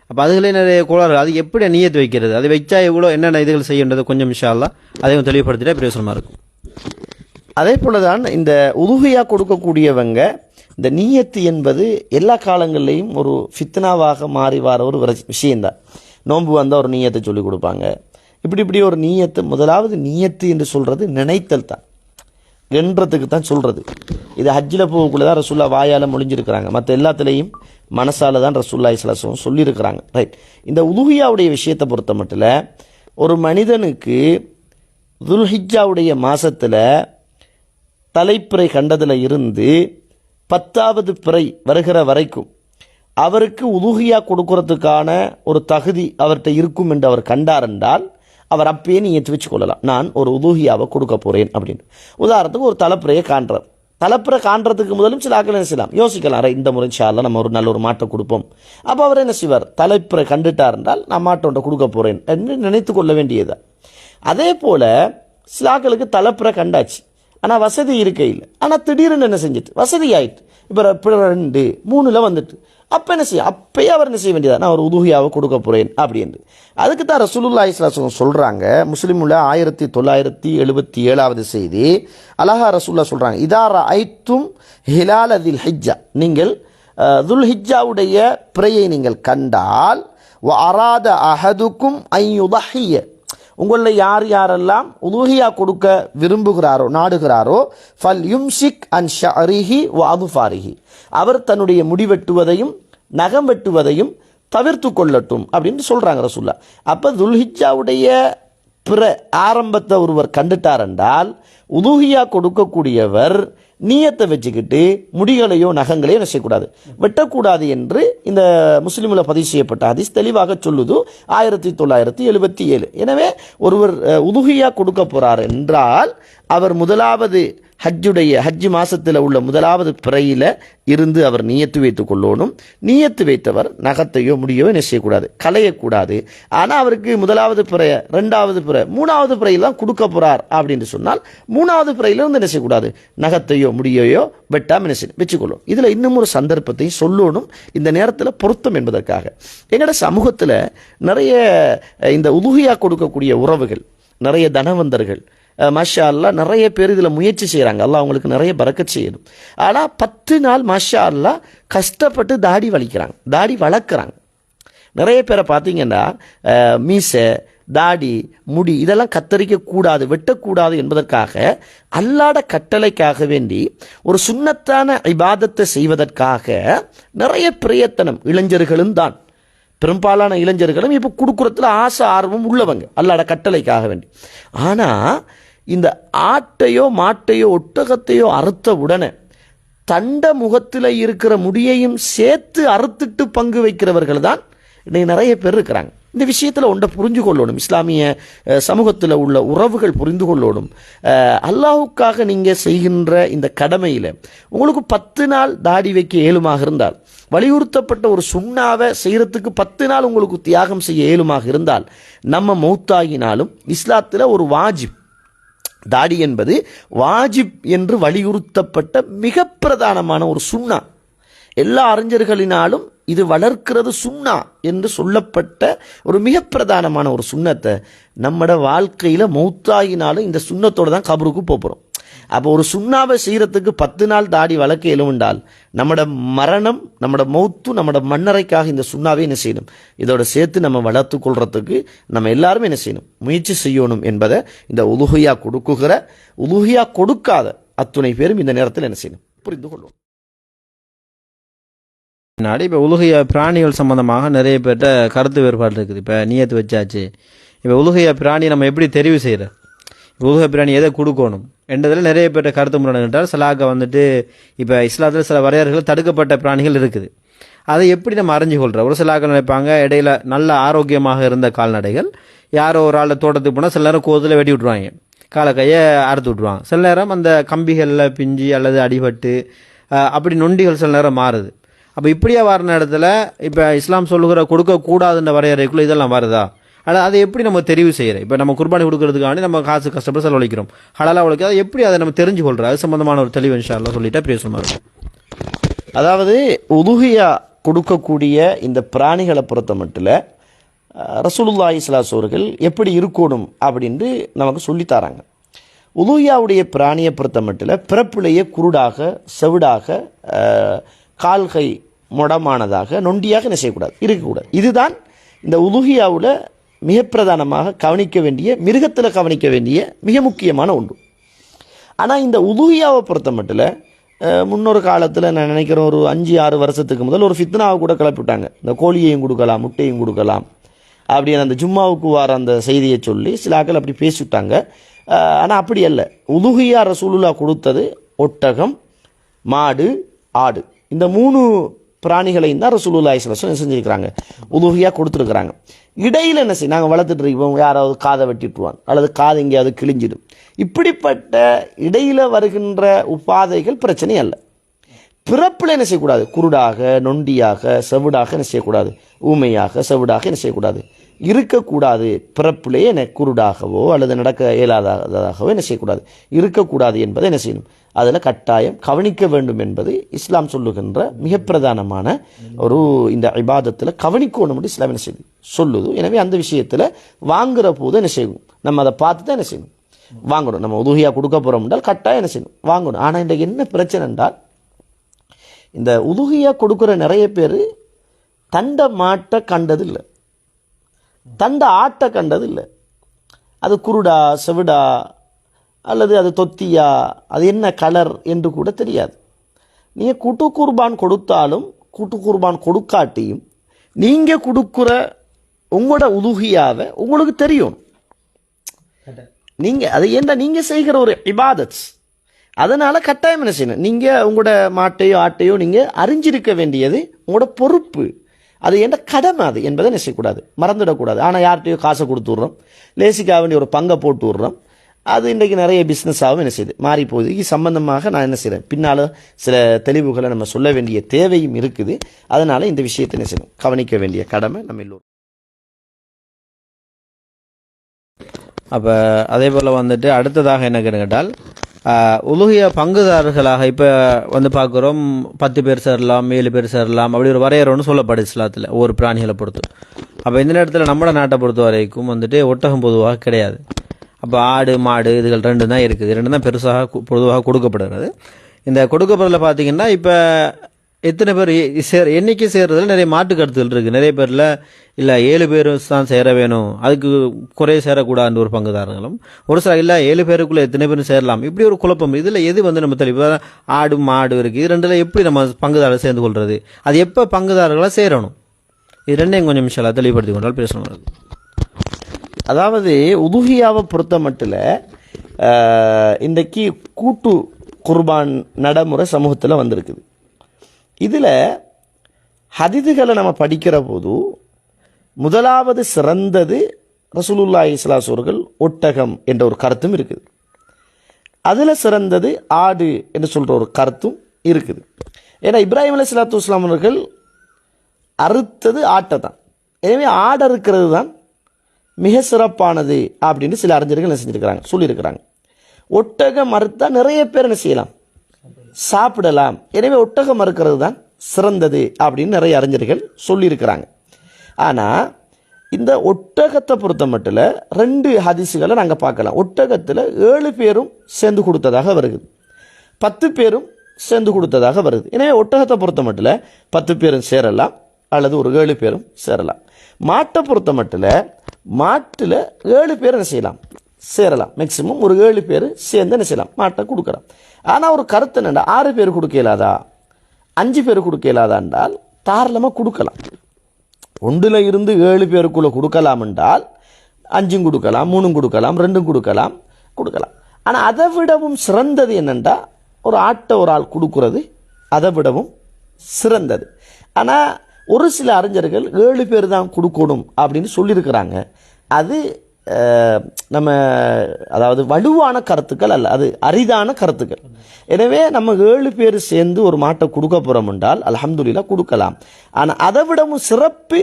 அப்போ அதுகளே நிறைய கோளாறு, அது எப்படி நியத்து வைக்கிறது, அது வச்சா எவ்வளோ என்னென்ன இதுகள் செய்யன்றது கொஞ்சம் இன்ஷா அல்லாஹ் அதையும் தெளிவுபடுத்திட்டா பிரயோசனமாக இருக்கும். அதே போல தான் இந்த உதுகியா கொடுக்கக்கூடியவங்க, இந்த நீயத்து என்பது எல்லா காலங்கள்லையும் ஒரு ஃபித்னாவாக மாறி வர ஒரு விஷயம்தான். நோன்பு வந்தால் ஒரு நீயத்தை சொல்லிக் கொடுப்பாங்க. இப்படி ஒரு நீயத்து, முதலாவது நீயத்து என்று சொல்கிறது நினைத்தல் தான், என்றதுக்கு தான் சொல்கிறது. இது ஹஜ்ஜில் போகக்குள்ள தான் ரசூல்லா வாயால் மொழிஞ்சிருக்கிறாங்க, மற்ற எல்லாத்துலேயும் மனசால தான் ரசூல்லா இஸ்லாம் சொல்லியிருக்கிறாங்க. ரைட். இந்த உதுகியாவுடைய விஷயத்தை பொறுத்த மட்டும் ஒரு மனிதனுக்கு துல்ஹிஜ்ஜாவுடைய மாதத்தில் தலைப்பிறை கண்டதில் இருந்து 10வது பிறை வருகிற வரைக்கும் அவருக்கு உதுகியா கொடுக்கறதுக்கான ஒரு தகுதி அவர்கிட்ட இருக்கும் என்று அவர் கண்டார் என்றால் அவர் அப்பயே நீயத்து வச்சு கொள்ளலாம், நான் ஒரு உதுகியாவை கொடுக்க போகிறேன் அப்படின்னு. உதாரணத்துக்கு ஒரு தலைப்பிறையை காண்றார், தலைப்பிறை காண்றதுக்கு முதலும் சில ஆக்கள் என்ன செய்யலாம், யோசிக்கலாம், இந்த முறை இன்ஷா அல்லாஹ் நம்ம ஒரு நல்ல ஒரு மாட்டை கொடுப்போம். அப்போ அவர் என்ன செய்வார், தலைப்பிறை கண்டுட்டார் என்றால் நான் மாட்டை ஒன்றை கொடுக்க போகிறேன் என்று நினைத்து கொள்ள வேண்டியது. அதே போல் சில ஆக்களுக்கு தலைப்பிறை கண்டாச்சு, ஆனால் வசதி இருக்கே இல்லை, ஆனால் திடீர்னு என்ன செஞ்சுட்டு வசதி ஆயிட்டு, இப்போ 2, 3 வந்துட்டு, அப்போ என்ன செய்ய, அப்பயே அவர் என்ன செய்ய வேண்டியதா, நான் ஒரு உதுகியாவை கொடுக்க போகிறேன் அப்படின்னு. அதுக்கு தான் ரசூலுல்லாஹி ஸல்லல்லாஹு அலைஹி வஸல்லம் சொல்கிறாங்க, முஸ்லிமுள்ள 1977வது செய்தி, அலஹா ரசூலுல்லாஹ் சொல்கிறாங்க, இதாரா ஐத்தும் ஹிலால தில் ஹிஜ்ஜா, நீங்கள் துல் ஹிஜ்ஜாவுடைய பிறையை நீங்கள் கண்டால், வ அராத அஹதுக்கும் ஐயுதஹிய, உங்களில் யார் யாரெல்லாம் உதுகியா கொடுக்க விரும்புகிறாரோ நாடுகிறாரோ, ஃபல் யும்சிக் அன் ஷஅரிஹி வ அதுஃபாரிஹி, அவர் தன்னுடைய முடிவெட்டுவதையும் நகம் வெட்டுவதையும் தவிர்த்து கொள்ளட்டும் அப்படின்னு சொல்கிறாங்க ரசூல்லா. அப்போ துல்ஹிஜ்ஜாவுடைய பிற ஆரம்பத்தை ஒருவர் கண்டுட்டார் என்றால் உதுகியா கொடுக்கக்கூடியவர் நீயத்தை வச்சுக்கிட்டு முடிகளையோ நகங்களையோ என்ன செய்யக்கூடாது, வெட்டக்கூடாது என்று இந்த முஸ்லிமில் பதிவு செய்யப்பட்ட ஹதீஸ் தெளிவாக சொல்லுது, 1977. எனவே ஒருவர் உதுகியா கொடுக்க போறார் என்றால் அவர் முதலாவது ஹஜ் மாசத்துல உள்ள முதலாவது பிறையில இருந்து அவர் நியத்து வைத்துக் கொள்ளணும். நியத்து வைத்தவர் நகத்தையோ முடியோ என்ன செய்யக்கூடாது, களையக்கூடாது. ஆனா அவருக்கு முதலாவது பிறை, ரெண்டாவது பிறை, மூணாவது பிறையில தான் கொடுக்க போறார் அப்படின்னு சொன்னால் மூணாவது பிறையில இருந்து என்ன செய்யக்கூடாது, நகத்தையோ முடியையோ வெட்டாம என்ன செய்யணும், வச்சுக்கொள்ளும். இதுல இன்னும் ஒரு சந்தர்ப்பத்தையும் சொல்லணும் இந்த நேரத்தில் பொருத்தம் என்பதற்காக. எங்களோட சமூகத்துல நிறைய இந்த உதுகியா கொடுக்கக்கூடிய உறவுகள், நிறைய தனவந்தர்கள், மாஷா அல்லா நிறைய பேர் இதில் முயற்சி செய்கிறாங்க. அல்லாஹ் அவங்களுக்கு நிறைய பரக்கத் செய்யணும். ஆனால் 10 நாள் மாஷா அல்லா கஷ்டப்பட்டு தாடி வளர்க்குறாங்க. நிறைய பேரை பார்த்தீங்கன்னா மீசை, தாடி, முடி இதெல்லாம் கத்தரிக்க கூடாது, வெட்டக்கூடாது என்பதற்காக அல்லாட கட்டளைக்காக வேண்டி ஒரு சுன்னத்தான இபாதத்தை செய்வதற்காக நிறைய பிரயத்தனம் இளைஞர்களும் தான், பெரும்பாலான இளைஞர்களும் இப்போ கொடுக்குறதுல ஆசை ஆர்வம் உள்ளவங்க அல்லாட கட்டளைக்காக வேண்டி. ஆனால் இந்த ஆட்டையோ மாட்டையோ ஒட்டகத்தையோ அறுத்த உடனே தண்ட முகத்தில் இருக்கிற முடியையும் சேர்த்து அறுத்துட்டு பங்கு வைக்கிறவர்கள் தான் இன்னைக்கு நிறைய பேர் இருக்கிறாங்க. இந்த விஷயத்தில் ஒன்றை புரிஞ்சு கொள்ளணும். இஸ்லாமிய சமூகத்தில் உள்ள உறவுகள் புரிந்து கொள்ளணும். அல்லாஹுக்காக நீங்கள் செய்கின்ற இந்த கடமையில் உங்களுக்கு 10 நாள் தாடி வைக்க ஏழுமாக இருந்தால், வலியுறுத்தப்பட்ட ஒரு சுண்ணாவை செய்கிறதுக்கு 10 நாள் உங்களுக்கு தியாகம் செய்ய ஏழுமாக இருந்தால், நம்ம மௌத்தாகினாலும் இஸ்லாத்தில் ஒரு வாஜிப், தாடி என்பது வாஜிப் என்று வலியுறுத்தப்பட்ட மிக பிரதானமான ஒரு சுன்னா. எல்லா அறிஞர்களினாலும் இது வளர்க்கிறது சுன்னா என்று சொல்லப்பட்ட ஒரு மிக பிரதானமான ஒரு சுண்ணத்தை நம்மட வாழ்க்கையில் மௌத்தாகினாலும் இந்த சுண்ணத்தோடு தான் கபருக்கு போகிறோம். அப்போ ஒரு சுண்ணாவை செய்கிறதுக்கு 10 நாள் தாடி வளர்க்க எழுவென்றால் நம்மட மரணம், நம்மட மௌத்து, நம்மட மண்ணறைக்காக இந்த சுண்ணாவை என்ன செய்யணும், இதோட சேர்த்து நம்ம வளர்த்து கொள்றதுக்கு நம்ம எல்லாருமே என்ன செய்யணும், முயற்சி செய்யணும் என்பதை இந்த உலுஹியா கொடுக்காத அத்துணை பேரும் இந்த நேரத்தில் என்ன செய்யணும், புரிந்து கொள்ளும். முன்னாடி இப்போ உலுஹியா பிராணிகள் சம்பந்தமாக நிறைய பேர்கிட்ட கருத்து வேறுபாடு இருக்குது. இப்போ நியத்து வச்சாச்சு, இப்போ உலுஹியா பிராணி நம்ம எப்படி தெரிவு செய்கிற, உலுஹியா பிராணி எதை கொடுக்கணும் என்றதில் நிறைய பேர்கிட்ட கருத்து முரணால் சிலாக்க வந்துட்டு இப்போ இஸ்லாத்தில் சில வரையறைகள் தடுக்கப்பட்ட பிராணிகள் இருக்குது. அதை எப்படி நம்ம அறிஞ்சு கொள்கிறோம்? ஒரு சிலாக்கள் நினைப்பாங்க இடையில நல்ல ஆரோக்கியமாக இருந்த கால்நடைகள் யாரோ ஒரு ஆள் தோட்டத்துக்கு போனால் சில நேரம் கோதில் வெட்டி விட்ருவாங்க, காலை கையை அறுத்து விட்ருவாங்க. சில நேரம் அந்த கம்பிகளில் பிஞ்சு அல்லது அடிபட்டு அப்படி நொண்டிகள் சில நேரம் மாறுது. அப்போ இப்படியே வர இடத்துல இப்போ இஸ்லாம் சொல்லுகிற கொடுக்கக்கூடாதுன்ற வரையறைக்குள்ளே இதெல்லாம் வருதா? ஆனால் அதை எப்படி நம்ம தெரிவு செய்கிறோம்? இப்போ நம்ம குர்பானி கொடுக்கறதுக்காண்டி நம்ம காசு கஷ்டப்பட்டு செலவழிக்கிறோம், ஹலாலா உழைக்க, அதை எப்படி அதை நம்ம தெரிஞ்சு கொள்கிறோம்? அது சம்பந்தமான ஒரு தெளிவு இன்ஷா அல்லாஹ் சொல்லிட்டா பிரயோசனமாக இருக்கும். அதாவது உதுஹியா கொடுக்கக்கூடிய இந்த பிராணிகளை பொறுத்த மட்டும் ரசூலுல்லாஹி ஸல்லல்லாஹு அலைஹி அவர்கள் எப்படி இருக்கணும் அப்படின்ட்டு நமக்கு சொல்லித்தராங்க. உதுஹியாவுடைய பிராணியை பொறுத்த மட்டும் பிறப்பிலேயே குருடாக, செவிடாக, கால்கை மொடமானதாக, நொண்டியாக என்ன செய்யக்கூடாது, இருக்கக்கூடாது. இதுதான் இந்த உலுஹியாவில் மிக பிரதானமாக கவனிக்க வேண்டிய, மிருகத்தில் கவனிக்க வேண்டிய மிக முக்கியமான ஒன்று. ஆனால் இந்த உலுஹியாவை பொறுத்த மட்டும் முன்னொரு காலத்தில் நான் நினைக்கிறேன் ஒரு 5-6 வருஷத்துக்கு முதல் ஒரு ஃபித்னாவை கூட கிளப்பிவிட்டாங்க. இந்த கோழியையும் கொடுக்கலாம், முட்டையும் கொடுக்கலாம் அப்படின்னு அந்த ஜும்மாவுக்கு வர அந்த செய்தியை சொல்லி சில ஆக்கள் அப்படி பேசிவிட்டாங்க. ஆனால் அப்படி அல்ல. உலுஹியா ரசூலுல்லாஹ் கொடுத்தது ஒட்டகம், மாடு, ஆடு, இந்த 3 பிராணிகளையும் தான் ரசூலுல்லாஹி ஸல்லல்லாஹு அலைஹி வஸல்லம் செஞ்சுருக்கிறாங்க, உலுஹியா கொடுத்துருக்குறாங்க. இடையில் என்ன செய்ய, நாங்கள் வளர்த்துட்டு இருக்கோம், யாராவது காதை வெட்டிட்டுருவாங்க அல்லது காது எங்கேயாவது கிழிஞ்சிடும். இப்படிப்பட்ட இடையில் வருகின்ற உபாதைகள் பிரச்சனை அல்ல. பிறப்பில் என்ன செய்யக்கூடாது, குருடாக, நொண்டியாக, செவிடாக என்ன செய்யக்கூடாது, ஊமையாக, செவிடாக என்ன செய்யக்கூடாது, இருக்கக்கூடாது. பிறப்பிலேயே என்ன குருடாகவோ அல்லது நடக்க இயலாததாகவோ என்ன செய்யக்கூடாது, இருக்கக்கூடாது என்பதை என்ன செய்யணும், அதில் கட்டாயம் கவனிக்க வேண்டும் என்பது இஸ்லாம் சொல்லுகின்ற மிக பிரதானமான ஒரு இந்த இபாதத்தில் கவனிக்கணும் என்று இஸ்லாம் என்ன செய்யுது சொல்லுது. எனவே அந்த விஷயத்தில் வாங்குகிற போது என்ன செய்யணும், நம்ம அதை பார்த்து தான் என்ன செய்யணும், வாங்கணும். நம்ம உதுஹியா கொடுக்க போகிறோம் என்றால் கட்டாயம் என்ன செய்யணும், வாங்கணும். ஆனால் இன்றைக்கு என்ன பிரச்சனை என்றால், இந்த உதுஹியா கொடுக்குற நிறைய பேர் தண்ட மாட்டை கண்டதில்லை, தண்ட ஆட்டை கண்டதில்லை. அது குருடா, செவிடா, அல்லது அது தொத்தியா, அது என்ன கலர் என்று கூட தெரியாது. நீங்கள் கூட்டு குர்பான் கொடுத்தாலும் கூட்டு குர்பான் கொடுக்காட்டியும் நீங்கள் கொடுக்குற உங்களோட உதுஹியாவை உங்களுக்கு தெரியும். நீங்கள் அதை ஏண்டா நீங்கள் செய்கிற ஒரு இபாதத், அதனால் கட்டாயம் என்ன செய்யணும், நீங்கள் உங்களோட மாட்டையோ ஆட்டையோ நீங்கள் அறிஞ்சிருக்க வேண்டியது உங்களோட பொறுப்பு, அது என்ன கடமை அது என்பதை என்ன செய்யக்கூடாது, மறந்துடக்கூடாது. ஆனால் யார்கிட்டையோ காசை கொடுத்து விட்றோம், லேசிக்காக வேண்டிய ஒரு பங்கை போட்டு விட்றோம், அது இன்றைக்கு நிறைய பிஸ்னஸாகவும் என்ன செய்யுது மாறி போகுது. இது சம்பந்தமாக நான் என்ன செய்கிறேன், பின்னால் சில தெளிவுகளை நம்ம சொல்ல வேண்டிய தேவையும் இருக்குது. அதனால் இந்த விஷயத்தை என்ன செய்யணும், கவனிக்க வேண்டிய கடமை நம்ம எல்லோரும். அப்போ அதே போல் வந்துட்டு அடுத்ததாக என்ன கேட்டால் உலுஹியா பங்குதாரர்களாக இப்போ வந்து பார்க்குறோம் 10 பேர் சேரலாம், 7 பேர் சேரலாம், அப்படி ஒரு வரையறைன்னு சொல்லப்படுது இஸ்லாத்தில் ஒவ்வொரு பிராணிகளை பொறுத்து. அப்போ இந்த நேரத்தில் நம்ம நாட்டை பொறுத்த வரைக்கும் வந்துட்டு ஒட்டகம் பொதுவாக கிடையாது. அப்போ ஆடு மாடு இதுகள் 2 தான் இருக்குது. 2 தான் பெருசாக பொதுவாக கொடுக்கப்படுகிறது. இந்த கொடுக்கப்படுறதுல பார்த்தீங்கன்னா இப்போ எத்தனை பேர் எண்ணிக்கை சேர்றதுல நிறைய மாட்டு கருத்துகள் இருக்குது. நிறைய பேரில் இல்லை 7 பேர் தான் சேர வேணும், அதுக்கு குறைய சேரக்கூடாதுன்ற ஒரு பங்குதாரர்களும், ஒரு சில இல்லை 7 பேருக்குள்ளே எத்தனை பேரும் சேரலாம், இப்படி ஒரு குழப்பம். இதில் எது வந்து நம்ம தெளிவாக ஆடு மாடு இருக்குது, இது 2ல் எப்படி நம்ம பங்குதாரர் சேர்ந்து கொள்வது, அது எப்போ பங்குதாரர்களாக சேரணும், இது 2ஐயும் கொஞ்சம் நிமிஷம் தெளிவுபடுத்தி கொண்டால் பேசணும். அதாவது உதுஹியாவை பொறுத்த மட்டும் இன்றைக்கு கூட்டு குர்பான் நடைமுறை சமூகத்தில் வந்திருக்குது. இதில் ஹதீதுகளை நம்ம படிக்கிற போது முதலாவது சிறந்தது ரசூலுல்லாஹி ஸல்லல்லாஹு அலைஹி அவர்கள் ஒட்டகம் என்ற ஒரு கருத்தும் இருக்குது. அதில் சிறந்தது ஆடு என்று சொல்கிற ஒரு கருத்தும் இருக்குது. ஏன்னா இப்ராஹிம் அலைஹிஸ்ஸலாத்து வஸ்ஸலாம் அவர்கள் அறுத்தது ஆட்டை தான். எனவே ஆடு அறுக்கிறது தான் மிக சிறப்பானது அப்படின்னு சில அறிஞர்கள் என்ன செஞ்சுருக்கிறாங்க, சொல்லியிருக்கிறாங்க. ஒட்டகம் மறுத்தா நிறைய பேர் என்ன செய்யலாம், சாப்பிடலாம். எனவே ஒட்டகம் மறுக்கிறது தான் சிறந்தது அப்படின்னு நிறைய அறிஞர்கள் சொல்லியிருக்கிறாங்க. ஆனால் இந்த ஒட்டகத்தை பொறுத்த மட்டும் 2 ஹதீஸுகளை நாங்கள் பார்க்கலாம். ஒட்டகத்தில் 7 பேரும் சேர்ந்து கொடுத்ததாக வருது, 10 பேரும் சேர்ந்து கொடுத்ததாக வருது. எனவே ஒட்டகத்தை பொறுத்த மட்டும் 10 பேரும் சேரலாம் அல்லது ஒரு 7 பேரும் சேரலாம். மாட்டை பொறுத்த மட்டும் மாட்டில் 7 பேர் என்ன செய்யலாம், சேரலாம். மேக்சிமம் ஒரு 7 பேர் சேர்ந்து என்ன செய்யலாம், மாட்டை கொடுக்கலாம். ஆனால் ஒரு கருத்து என்னென்னா 6 பேர் கொடுக்க இயலாதா, 5 பேர் கொடுக்க இயலாதா என்றால் தாராளமாக கொடுக்கலாம். 1ல் இருந்து 7 பேருக்குள்ளே கொடுக்கலாம் என்றால் 5 கொடுக்கலாம், 3 கொடுக்கலாம், 2 கொடுக்கலாம். ஆனால் அதை விடவும் சிறந்தது என்னென்றா ஒரு ஆட்டை ஒரு ஆள் கொடுக்கறது அதை விடவும் சிறந்தது. ஆனால் ஒரு சில அறிஞர்கள் 7 பேர் தான் கொடுக்கணும் அப்படின்னு சொல்லியிருக்கிறாங்க. அது நம்ம அதாவது வலுவான கருத்துக்கள் அல்ல, அது அரிதான கருத்துக்கள். எனவே நம்ம 7 பேர் சேர்ந்து ஒரு மாட்டை கொடுக்க போகிறோம் என்றால் அல்ஹம்துலில்லாஹ் கொடுக்கலாம். ஆனால் அதை விடவும் சிறப்பு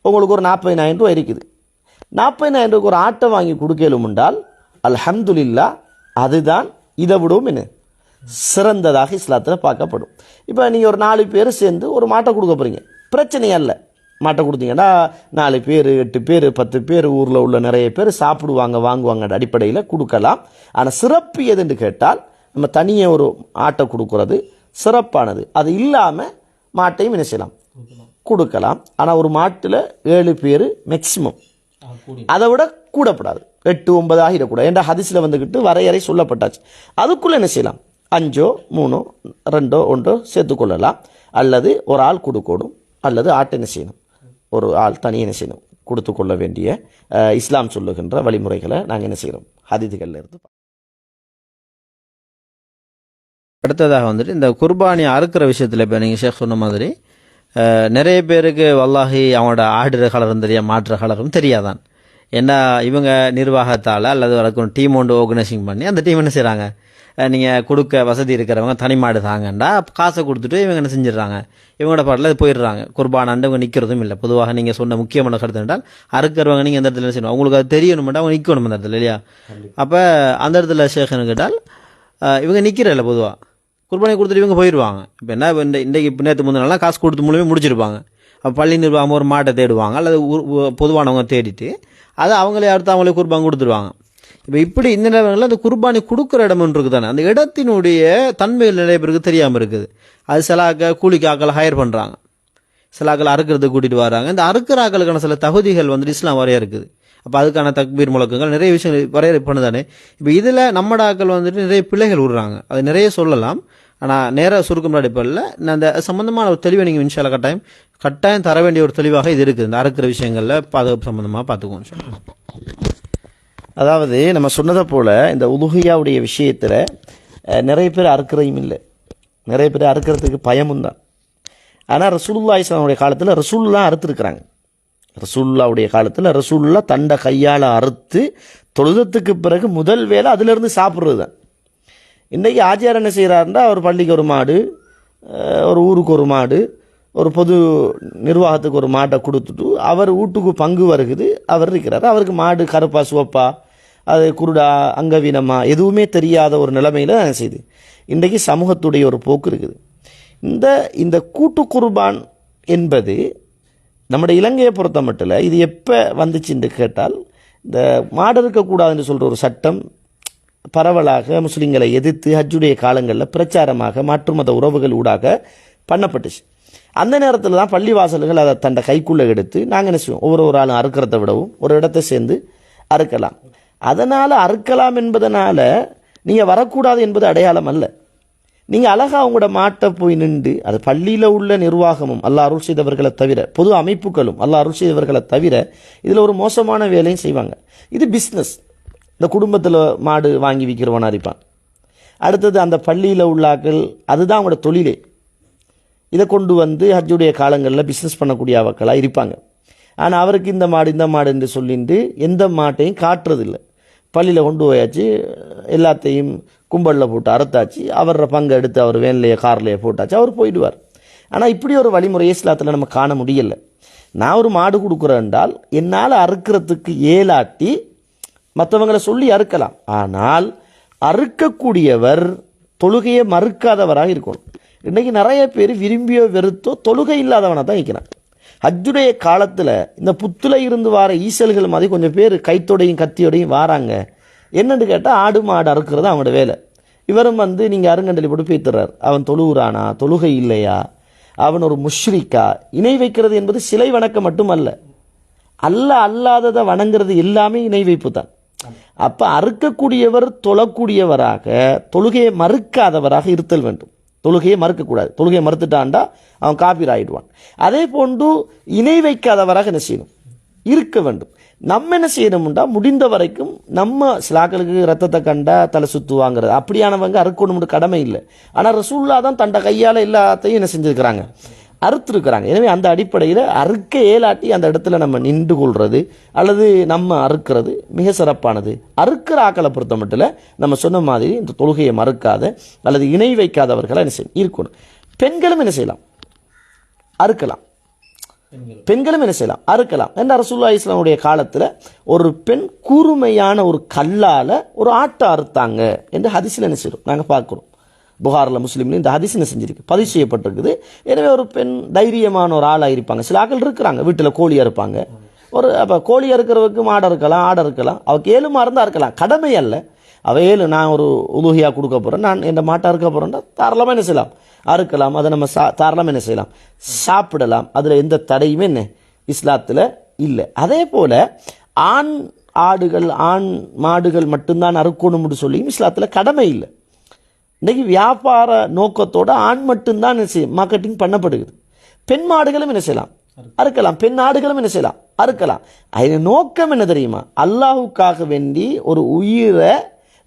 உங்களுக்கு ஒரு 40,000 ரூபாய் இருக்குது, 40,000 ரூபாய்க்கு ஒரு ஆட்டை வாங்கி கொடுக்கலும் என்றால் அல்ஹம்துலில்லாஹ் அதுதான் இதை விடவும் என்ன சிறந்ததாக இஸ்லாத்தில் பார்க்கப்படும். இப்போ நீங்கள் ஒரு 4 பேர் சேர்ந்து ஒரு மாட்டை கொடுக்க போகிறீங்க, பிரச்சனையே இல்லை. மாட்டை கொடுத்தீங்கன்னா 4 பேர் 8 பேர் 10 பேர் ஊரில் உள்ள நிறைய பேர் சாப்பிடுவாங்க வாங்குவாங்க அடிப்படையில் கொடுக்கலாம். ஆனால் சிறப்பு எதுன்னு கேட்டால் நம்ம தனியாக ஒரு ஆட்டை கொடுக்கறது சிறப்பானது. அது இல்லாமல் மாட்டையும் என்ன செய்யலாம், கொடுக்கலாம். ஆனால் ஒரு மாட்டில் 7 பேர் மேக்சிமம், அதை விட கூடப்படாது. 8 9 ஆகிடக்கூடாது என்ற ஹதீஸில் வந்துக்கிட்டு வரையறை சொல்லப்பட்டாச்சு. அதுக்குள்ளே என்ன செய்யலாம், 5 3 2 1 சேர்த்துக்கொள்ளலாம். அல்லது ஒரு ஆள் கொடுக்கணும், அல்லது ஆட்டை என்ன செய்யணும், ஒரு ஆள் தனியாக என்ன செய்யணும், கொடுத்து கொள்ள வேண்டிய இஸ்லாம் சொல்லுகின்ற வழிமுறைகளை நாங்கள் என்ன செய்கிறோம் ஹதீதுகளில் இருந்து. அடுத்ததாக வந்துட்டு இந்த குர்பானி அறுக்கிற விஷயத்தில் இப்போ நீங்கள் ஷேக் சொன்ன மாதிரி நிறைய பேருக்கு வல்லாஹி அவனோட ஆடுற கலரும் தெரியாது, மாற்றுற கலரும் தெரியாதான். ஏன்னா இவங்க நிர்வாகத்தால் அல்லது வரைக்கும் டீம் ஒன்று ஆர்கனைசிங் பண்ணி அந்த டீம் என்ன செய்கிறாங்க, நீங்கள் கொடுக்க வசதி இருக்கிறவங்க தனி மாடு தாங்கண்டா காசை கொடுத்துட்டு இவங்க என்ன செஞ்சிடறாங்க, இவங்களோட பாட்டில் அது போயிடுறாங்க. குர்பானாண்டு இவங்க நிற்கிறதும் இல்லை. பொதுவாக நீங்கள் சொன்ன முக்கியமான கருத்து என்றால் அறுக்கிறவங்க நீங்கள் எந்த இடத்துல என்ன செய்யணும், அவங்களுக்கு அது தெரியணுமெண்டா அவங்க நிற்கணும் அந்த இடத்துல இல்லையா. அப்போ அந்த இடத்துல ஷேக்னு கேட்டால் இவங்க நிற்கிறதில்ல, பொதுவாக குர்பானி கொடுத்துட்டு இவங்க போயிடுவாங்க. இப்போ என்ன இன்றைக்கு இப்போ நேற்று முந்தினாலாம் காசு கொடுத்து மூலமே முடிச்சிருப்பாங்க. அப்போ பள்ளி நிர்வாகம் ஒரு மாட்டை தேடுவாங்க அல்லது பொதுவானவங்க தேடிட்டு அதை அவங்களே அடுத்து அவங்களே குர்பான் கொடுத்துருவாங்க. இப்போ இப்படி இந்த நேரங்களில் அந்த குர்பானி கொடுக்குற இடம் ஒன்று இருக்குது தானே, அந்த இடத்தினுடைய தன்மைகள் நிறைய பேருக்கு தெரியாமல் இருக்குது. அது சிலாக்க கூலிக்கு ஆக்களை ஹையர் பண்ணுறாங்க, சிலாக்கள் அறுக்கிறதுக்கு கூட்டிகிட்டு வராங்க. இந்த அறுக்கிற ஆக்களுக்கான சில தகுதிகள் வந்துட்டு இஸ்லாம் வரையா இருக்குது. அப்போ அதுக்கான தக்பீர் முழக்கங்கள் நிறைய விஷயங்கள் வரைய பண்ணுதானே. இப்போ இதில் நம்மட ஆக்கள் வந்துட்டு நிறைய பிள்ளைகள் விடுறாங்க, அது நிறைய சொல்லலாம். ஆனால் நேராக சுருக்கம் அடிப்படையில் அந்த சம்மந்தமான ஒரு தெளிவை நீங்கள் இன்ஷா அல்லாஹ் கட்டாயம் தர வேண்டிய ஒரு தெளிவாக இது இருக்குது. இந்த அறுக்கிற விஷயங்களில் பாதுகாப்பு சம்மந்தமாக பார்த்துக்குவோம். அதாவது நம்ம சொன்னதை போல் இந்த உலுஹியாவுடைய விஷயத்தில் நிறைய பேர் அறுக்கிறதும் இல்லை, நிறைய பேர் அறுக்கிறதுக்கு பயமும் தான். ஆனால் ரசூலுல்லாஹி ஸல்லல்லாஹு அலைஹி காலத்தில் ரசூலுல்லாஹ் அறுத்துருக்குறாங்க. ரசூலுல்லாவுடைய காலத்தில் ரசூலுல்லா தண்டை கையால் அறுத்து தொழுதத்துக்கு பிறகு முதல் வேலை அதிலிருந்து சாப்பிட்றது தான். இன்றைக்கி ஆச்சியார் என்ன செய்கிறாருன்னா, அவர் பள்ளிக்கு ஒரு மாடு, ஒரு ஊருக்கு ஒரு மாடு, ஒரு பொது நிர்வாகத்துக்கு ஒரு மாட்டை கொடுத்துட்டு அவர் வீட்டுக்கு பங்கு வருகுது, அவர் இருக்கிறார். அவருக்கு மாடு கருப்பா சிவப்பா, அது குருடா அங்கவீனமா எதுவுமே தெரியாத ஒரு நிலைமையில் என்ன செய்யுது. இன்றைக்கு சமூகத்துடைய ஒரு போக்கு இருக்குது. இந்த கூட்டு குர்பான் என்பது நம்முடைய இலங்கையை பொறுத்த மட்டும் இது எப்போ வந்துச்சுன்னு கேட்டால், இந்த மாடு இருக்கக்கூடாதுன்னு சொல்கிற ஒரு சட்டம் பரவலாக முஸ்லீம்களை எதிர்த்து ஹஜ்ஜுடைய காலங்களில் பிரச்சாரமாக மாற்று மத உறவுகள் ஊடாக பண்ணப்பட்டுச்சு. அந்த நேரத்தில் தான் பள்ளிவாசல்கள் அதை தண்டை கைக்குள்ளே எடுத்து நாங்கள் என்ன செய்வோம், ஒவ்வொரு ஆளும் அறுக்கிறத விடவும் ஒரு இடத்தை சேர்ந்து அறுக்கலாம். அதனால் அறுக்கலாம் என்பதனால நீங்கள் வரக்கூடாது என்பது அடையாளம் அல்ல. நீங்கள் அழகாக அவங்களோட மாட்டை போய் நின்று, அது பள்ளியில் உள்ள நிர்வாகமும் அல்லாஹ் அருள் செய்தவர்களை தவிர, பொது அமைப்புகளும் அல்லாஹ் அருள் செய்தவர்களை தவிர இதில் ஒரு மோசமான வேலையும் செய்வாங்க. இது பிஸ்னஸ். இந்த குடும்பத்தில் மாடு வாங்கி விற்கிறவனா இருப்பான். அடுத்தது அந்த பள்ளியில் உள்ளாக்கள், அதுதான் அவங்களோட தொழிலே. இதை கொண்டு வந்து ஹஜ்ஜுடைய காலங்களில் பிஸ்னஸ் பண்ணக்கூடிய அவக்களாக இருப்பாங்க. ஆனால் அவருக்கு இந்த மாடு என்று சொல்லிட்டு எந்த மாட்டையும் காட்டுறதில்லை. பள்ளியில் கொண்டு போயாச்சு, எல்லாத்தையும் கும்பலில் போட்டு அறுத்தாச்சு, அவரோட பங்கை எடுத்து அவர் வேன்லையே கார்லையே போட்டாச்சு, அவர் போயிடுவார். ஆனால் இப்படி ஒரு வழிமுறை இஸ்லாத்தில் நம்ம காண முடியலை. நான் ஒரு மாடு கொடுக்குறேன் என்றால் என்னால் அறுக்கிறதுக்கு ஏலாட்டி மற்றவங்களை சொல்லி அறுக்கலாம். ஆனால் அறுக்கக்கூடியவர் தொழுகையை மறுக்காதவராக இருக்கணும். இன்றைக்கி நிறைய பேர் விரும்பியோ வெறுத்தோ தொழுகை இல்லாதவனாக தான் இருக்கிறான். ஹஜ்ஜுடைய காலத்தில் இந்த புத்துல இருந்து வார ஈசல்கள் மாதிரி கொஞ்சம் பேர் கைத்தோடையும் கத்தியோடையும் வாராங்க. என்னன்னு கேட்டால் ஆடு மாடு அறுக்கிறது அவனோட வேலை. இவரும் வந்து நீங்கள் அருங்கண்டலி போட்டு பேத்துறார். அவன் தொழுகிறானா, தொழுகை இல்லையா, அவன் ஒரு முஷ்ரிக்கா. இணை வைக்கிறது என்பது சிலை வணக்கம் மட்டுமல்ல, அல்லாததை வணங்குறது எல்லாமே இணை வைப்பு தான். அப்போ அறுக்கக்கூடியவர் தொழக்கூடியவராக, தொழுகையை மறுக்காதவராக இருத்தல் வேண்டும். தொழுகையை மறுக்கக்கூடாது. தொழுகையை மறுத்துட்டான்டா அவன் காபீர் ஆயிடுவான். அதே போன்று இணை வைக்காதவராக என்ன செய்யணும், இருக்க வேண்டும். நம்ம என்ன செய்யணும்டா, முடிந்த வரைக்கும் நம்ம சிலாக்களுக்கு ரத்தத்தை கண்டா தலை சுத்துவாங்கிறது அப்படியானவங்க அறுக்கணும்னு கடமை இல்லை. ஆனால் ரசூலுல்லாஹ் தான் தண்டை கையால் எல்லாத்தையும் என்ன செஞ்சுருக்கிறாங்க, அறுத்துருக்கிறாங்க. எனவே அந்த அடிப்படையில் அறுக்க ஏலாட்டி அந்த இடத்துல நம்ம நின்று கொள்வது அல்லது நம்ம அறுக்கிறது மிக சிறப்பானது. அறுக்கிற ஆக்களை பொறுத்த மட்டும் நம்ம சொன்ன மாதிரி இந்த தொழுகையை மறுக்காத அல்லது இணை வைக்காதவர்களை என்ன செய்யணும் இருக்கணும். பெண்களும் என்ன செய்யலாம், அறுக்கலாம். பெண்களும் என்ன செய்யலாம், அறுக்கலாம். என்ற ரசூலுல்லாஹி இஸ்லாமுடைய காலத்தில் ஒரு பெண் கூர்மையான ஒரு கல்லால் ஒரு ஆட்டை அறுத்தாங்க என்று ஹதீஸில் என்ன செய்யறோம் நாங்கள் பார்க்குறோம். புகாரில் முஸ்லீம்ல இந்த ஹதீஸ் என்ன செஞ்சிருக்கு, பதிவு செய்யப்பட்டிருக்குது. எனவே ஒரு பெண் தைரியமான ஒரு ஆளாக இருப்பாங்க. சில ஆக்கள் இருக்கிறாங்க வீட்டில் கோழி அறுப்பாங்க. அப்போ கோழி அறுக்கிறவருக்கு மாடு அறுக்கலாம், ஆடு அறுக்கலாம். அவருக்கு 7 இருந்தால் அறுக்கலாம், கடமை அல்ல. அவ 7 நான் ஒரு உலுகியாக கொடுக்க போகிறேன், நான் என் மாட்டை அறுக்க போகிறேன்னா தாராளமாக என்ன செய்யலாம், அறுக்கலாம். அதை நம்ம தாராளமாக என்ன செய்யலாம், சாப்பிடலாம். அதில் எந்த தடையுமே என்ன இஸ்லாத்தில் இல்லை. அதே போல் ஆண் ஆடுகள் ஆண் மாடுகள் மட்டும்தான் அறுக்கணும்னு சொல்லியும் இஸ்லாத்தில் கடமை இல்லை. இன்றைக்கி வியாபார நோக்கத்தோட ஆண் மட்டும்தான் என்ன செய்யும் மார்க்கெட்டிங் பண்ணப்படுகிறது. பெண் மாடுகளும் என்ன செய்யலாம், அறுக்கலாம். பெண் ஆடுகளும் என்ன செய்யலாம், அறுக்கலாம். அதன் நோக்கம் என்ன தெரியுமா, அல்லாஹுக்காக வேண்டி ஒரு உயிரை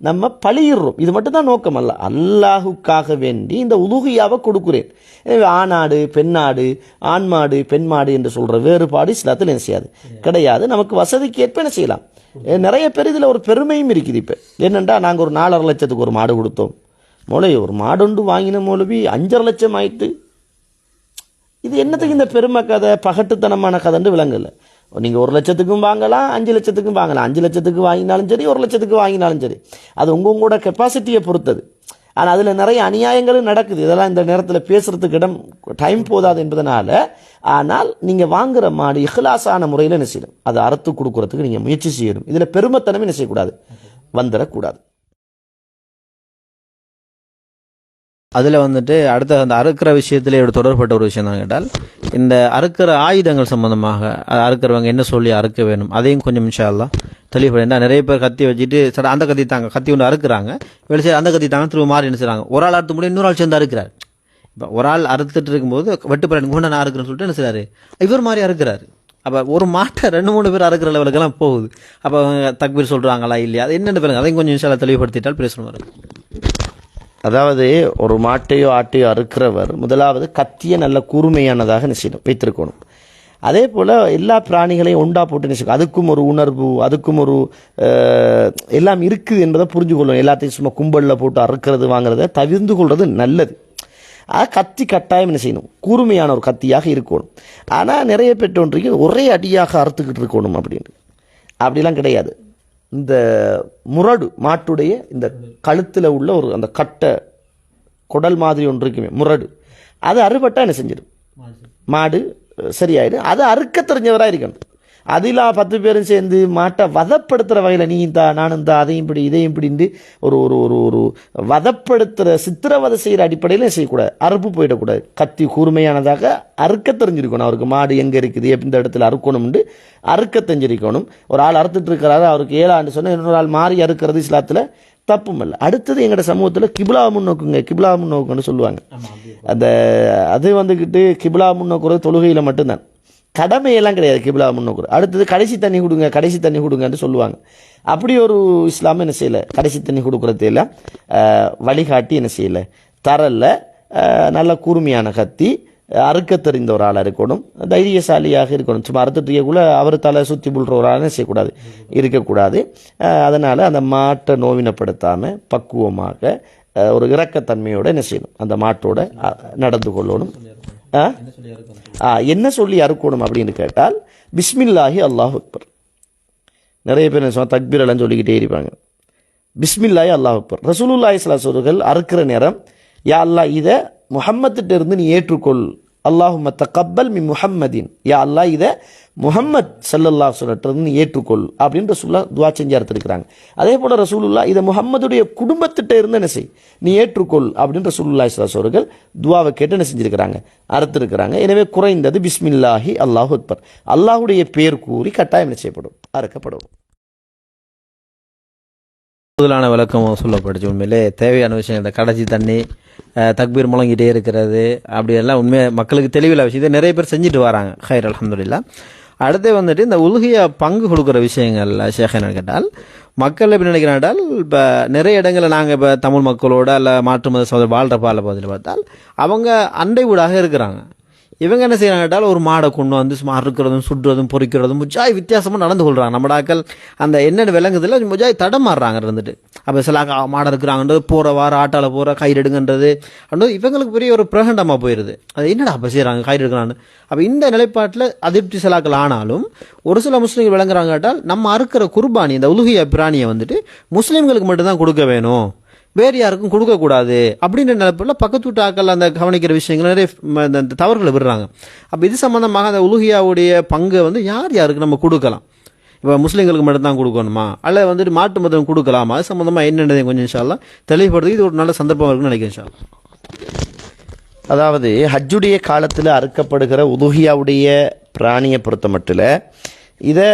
நம்ம பழியிடுறோம். இது மட்டும்தான் நோக்கம் அல்ல, அல்லாஹுக்காக வேண்டி இந்த உலுகியாவை கொடுக்குறேன். எனவே ஆணாடு பெண்ணாடு, ஆண் மாடு பெண் மாடு என்று சொல்கிற வேறுபாடு இஸ்லாத்தில் என்ன செய்யாது, கிடையாது. நமக்கு வசதிக்கு ஏற்ப என்ன செய்யலாம். நிறைய பேர் இதில் ஒரு பெருமையும் இருக்குது. இப்போ என்னென்னா, நாங்கள் ஒரு 4.5 லட்சத்துக்கு ஒரு மாடு கொடுத்தோம். ஒரு மாடுண்டு வாங்கின மௌலவி 5.5 லட்சம் ஆயிட்டு. இது என்னத்துக்கு இந்த பெருமை கதை, பகட்டுத்தனமான கதைன்னு விளங்கல. நீங்கள் 1 லட்சத்துக்கும் வாங்கலாம், 5 லட்சத்துக்கும் வாங்கலாம். 5 லட்சத்துக்கு வாங்கினாலும் சரி, 1 லட்சத்துக்கு வாங்கினாலும் சரி, அது உங்களோட கெப்பாசிட்டியை பொறுத்தது. ஆனால் அதில் நிறைய அநியாயங்களும் நடக்குது. இதெல்லாம் இந்த நேரத்தில் பேசுறதுக்கு டைம் போதாது என்பதனால. ஆனால் நீங்கள் வாங்குற மாடு இஹ்லாஸான முறையில் என்ன செய்யணும், அதை அறுத்து கொடுக்கறதுக்கு நீங்கள் முயற்சி செய்யணும். இதில் பெருமைத்தனம் என்ன செய்யக்கூடாது, வந்துடக்கூடாது. அதில் வந்துட்டு அடுத்த அந்த அறுக்கிற விஷயத்திலே தொடர்பட்ட ஒரு விஷயம் தான் கேட்டால், இந்த அறுக்கிற ஆயுதங்கள் சம்பந்தமாக அறுக்கிறவங்க என்ன சொல்லி அறுக்க வேணும் அதையும் கொஞ்சம் இன்ஷா அல்லாஹ் தெளிவுபடுத்தா. நிறைய பேர் கத்தி வச்சுட்டு சரி அந்த கத்தி தாங்க, கத்தி ஒன்று அறுக்குறாங்க, வெளியே அந்த கத்தி தாங்க, திரும்ப மாறி என்ன செய்றாங்க, ஒரு ஆள் அறுத்து முடியும் இன்னொரு ஆள் சேர்ந்து அறுக்கிறார். இப்போ ஒரு ஆள் அறுத்துட்டு இருக்கும்போது வெட்டுப்பட கொண்டு நான் அறுக்கிறேன்னு சொல்லிட்டு என்ன செய்றாரு, இவர் மாதிரி அறுக்கிறாரு. அப்போ ஒரு மாட்டை 2-3 பேர் அறுக்கிற லெவலுக்கெல்லாம் போகுது. அப்போ தக்பீர் சொல்கிறாங்களா இல்லையா, அது என்னென்னு பாருங்க, அதையும் கொஞ்சம் இன்ஷா அல்லாஹ் தெளிவுபடுத்திட்டால் பேசணும் வரும். அதாவது ஒரு மாட்டையோ ஆட்டையோ அறுக்கிறவர் முதலாவது கத்தியை நல்ல கூர்மையானதாக நிச்சயம் வைத்திருக்கணும். அதே போல் எல்லா பிராணிகளையும் ஒண்டா போட்டு நினைச்சு அதுக்கும் ஒரு உணர்வு, அதுக்கும் ஒரு எல்லாம் இருக்குது என்பதை புரிஞ்சு கொள்ளணும். எல்லாத்தையும் சும்மா கும்பலில் போட்டு அறுக்கிறது வாங்குறத தவிர்த்து கொள்வது நல்லது. கத்தி கட்டாயம் என்ன செய்யணும், கூர்மையான ஒரு கத்தியாக இருக்கணும். ஆனால் நிறைய பெற்றோன்றைக்கு ஒரே அடியாக அறுத்துக்கிட்டு இருக்கணும் அப்படின்னு அப்படிலாம் கிடையாது. இந்த முரடு மாட்டுடைய இந்த கழுத்தில் உள்ள ஒரு அந்த கட்டை குடல் மாதிரி ஒன்று இருக்குமே முரடு, அது அறுபட்டா என்ன செஞ்சிடும், மாடு சரியாயிடும். அது அறுக்க தெரிஞ்சவராக இருக்கணும். அதில் 10 பேரும் சேர்ந்து மாட்டை வதப்படுத்துகிற வகையில் நீ இந்த நானும் இந்த அதையும் இப்படி இதையும் இப்படின்னு ஒரு ஒரு ஒரு ஒரு வதப்படுத்துகிற சித்திரவதை செய்கிற அடிப்படையில் செய்யக்கூடாது. அறுப்பு போயிடக்கூடாது. கத்தி கூர்மையானதாக அறுக்க தெரிஞ்சிருக்கணும். அவருக்கு மாடு எங்கே இருக்குது, எந்த இடத்துல அறுக்கணும்னு அறுக்க தெரிஞ்சிருக்கணும். ஒரு ஆள் அறுத்துட்டு இருக்கிறாரு, அவருக்கு 7 ஆண்டு சொன்னால் இன்னொரு ஆள் மாறி அறுக்கிறது இஸ்லாத்தில் தப்பும் இல்லை. அடுத்தது எங்களோட சமூகத்தில் கிபிலா முன்னோக்குங்க, கிபிலா முன்னோக்குன்னு சொல்லுவாங்க. அது வந்துக்கிட்டு கிபிலா முன்னோக்குறது தொழுகையில் மட்டும்தான், கடமையெல்லாம் கிடையாது கிபிலா முன்னோக்குறது. அடுத்தது கடைசி தண்ணி கொடுங்க, கடைசி தண்ணி கொடுங்கன்னு சொல்லுவாங்க. அப்படி ஒரு இஸ்லாமும் என்ன செய்யலை, கடைசி தண்ணி கொடுக்குறது எல்லாம் வழிகாட்டி என்ன செய்யலை தரல. நல்ல கூர்மையான கத்தி, அறுக்க தெரிந்த ஒரு ஆளாக இருக்கணும், தைரியசாலியாக இருக்கணும். சும்மா அறுத்துட்டுக்குள்ள அவர் தலை சுற்றி புல்ற ஒரு ஆளாக செய்யக்கூடாது, இருக்கக்கூடாது. அதனால் அந்த மாட்டை நோவினப்படுத்தாமல் பக்குவமாக ஒரு இரக்கத்தன்மையோடு என்ன செய்யணும், அந்த மாட்டோட நடந்து கொள்ளணும். என்ன சொல்லி அறுக்கணும் அப்படின்னு கேட்டால் பிஸ்மில்லாஹி அல்லாஹ் அக்பர். நிறைய பேர் என்ன தக்பீர் எல்லாம் சொல்லிக்கிட்டே இருப்பாங்க. பிஸ்மில்லாஹி அல்லாஹ் அக்பர். ரசூலுல்லாஹி ஸல்லல்லாஹு அலைஹி வஸல்லம் அறுக்கிற நேரம் யா அல்லாஹ் இதை முஹம்மத்திட்ட இருந்து நீ ஏற்றுக்கொள், அல்லாஹும்ம தகப்பல் மின் முஹம்மதின், யா அல்லாஹ் இதை முஹம்மத் ஸல்லல்லாஹு அலைஹி வஸல்லம் இருந்து நீ ஏற்றுக்கொள் அப்படின்னு ரசூலுல்லாஹ் துஆ செஞ்சு அறுத்திருக்கிறாங்க. அதே போல ரசூலுல்லாஹ் இதை முஹம்மதுடைய குடும்பத்திட்ட இருந்து என்ன செய் நீ ஏற்றுக்கொள் அப்படின்னு ரசூலுல்லாஹி ஸல்லல்லாஹு அலைஹி வஸல்லம் துஆவை கேட்டு என்ன செஞ்சிருக்கிறாங்க, அறுத்திருக்கிறாங்க. எனவே குறைந்தது பிஸ்மில்லாஹி அல்லாஹு அக்பர், அல்லாஹுடைய பேர் கூறி கட்டாயம் என்ன செய்யப்படும், அறுக்கப்படும். கூடுதலான விளக்கம் சொல்லப்படுச்சு. உண்மையிலே தேவையான விஷயம். இந்த கடைசி தண்ணி, தக்பீர் முழங்கிட்டே இருக்கிறது, அப்படியெல்லாம் உண்மையாக மக்களுக்கு தெளிவில் விஷயம். இதை நிறைய பேர் செஞ்சுட்டு வராங்க. ஹைர் அல்ஹம்துலில்லாஹ். அடுத்து வந்துட்டு இந்த உலுஹியா பங்கு கொடுக்குற விஷயங்கள் ஷேக் என்ன கேட்டால், மக்கள் எப்படி நினைக்கிறாண்டால், இப்போ நிறைய இடங்களில் நாங்கள் இப்போ தமிழ் மக்களோட இல்லை மாற்று மத சோதனை வாழ்கிற பகுதியில் பார்த்தால் அவங்க அண்டை வீடாக இருக்கிறாங்க. இவங்க என்ன செய்யறாங்க கேட்டால், ஒரு மாடை கொண்டு வந்து சும்மா அறுக்கிறதும் சுடுறதும் பொறிக்கிறதும் முஜாய் வித்தியாசமாக நடந்து கொள்கிறாங்க. நம்ம ஆக்கள் அந்த என்னென்ன விலங்குதில் முஜாய் தடமாறுறாங்க இருந்துட்டு. அப்போ சில மாடை இருக்கிறாங்கன்றது போகிற வார ஆட்டால் போகிற கயிறு எடுங்கன்றது அப்படின்றது இவங்களுக்கு பெரிய ஒரு பிரகண்டமாக போயிடுது. அது என்னடா அப்போ செய்கிறாங்க கயிறு எடுக்கிறான்னு. அப்போ இந்த நிலைப்பாட்டில் அதிருப்தி சிலாக்கள் ஆனாலும் ஒரு சில முஸ்லீம்கள் விளங்குறாங்க கேட்டால், நம்ம அறுக்கிற குர்பானி இந்த உலுஹியா பிராணியை வந்துட்டு முஸ்லீம்களுக்கு மட்டும்தான் கொடுக்க வேணும், வேறு யாருக்கும் கொடுக்கக்கூடாது அப்படின்ற நிலப்பில் பக்கத்து வீட்டு ஆக்கள் அந்த கவனிக்கிற விஷயங்கள் நிறைய இந்த தவறுகளை விடுறாங்க. அப்போ இது சம்பந்தமாக அந்த உலுஹியாவுடைய பங்கை வந்து யார் யாருக்கு நம்ம கொடுக்கலாம், இப்போ முஸ்லீம்களுக்கு மட்டும்தான் கொடுக்கணுமா அல்ல வந்துட்டு மாட்டு மதம் கொடுக்கலாமா, அது சம்மந்தமாக என்னென்னதை கொஞ்சம் இன்ஷா அல்லாஹ் தெளிவுபடுத்தி இது ஒரு நல்ல சந்தர்ப்பம் இருக்குன்னு நினைக்கிறேன் இன்ஷா அல்லாஹ். அதாவது ஹஜ்ஜுடைய காலத்தில் அறுக்கப்படுகிற உலுஹியாவுடைய பிராணியை பொறுத்த மட்டும் இதை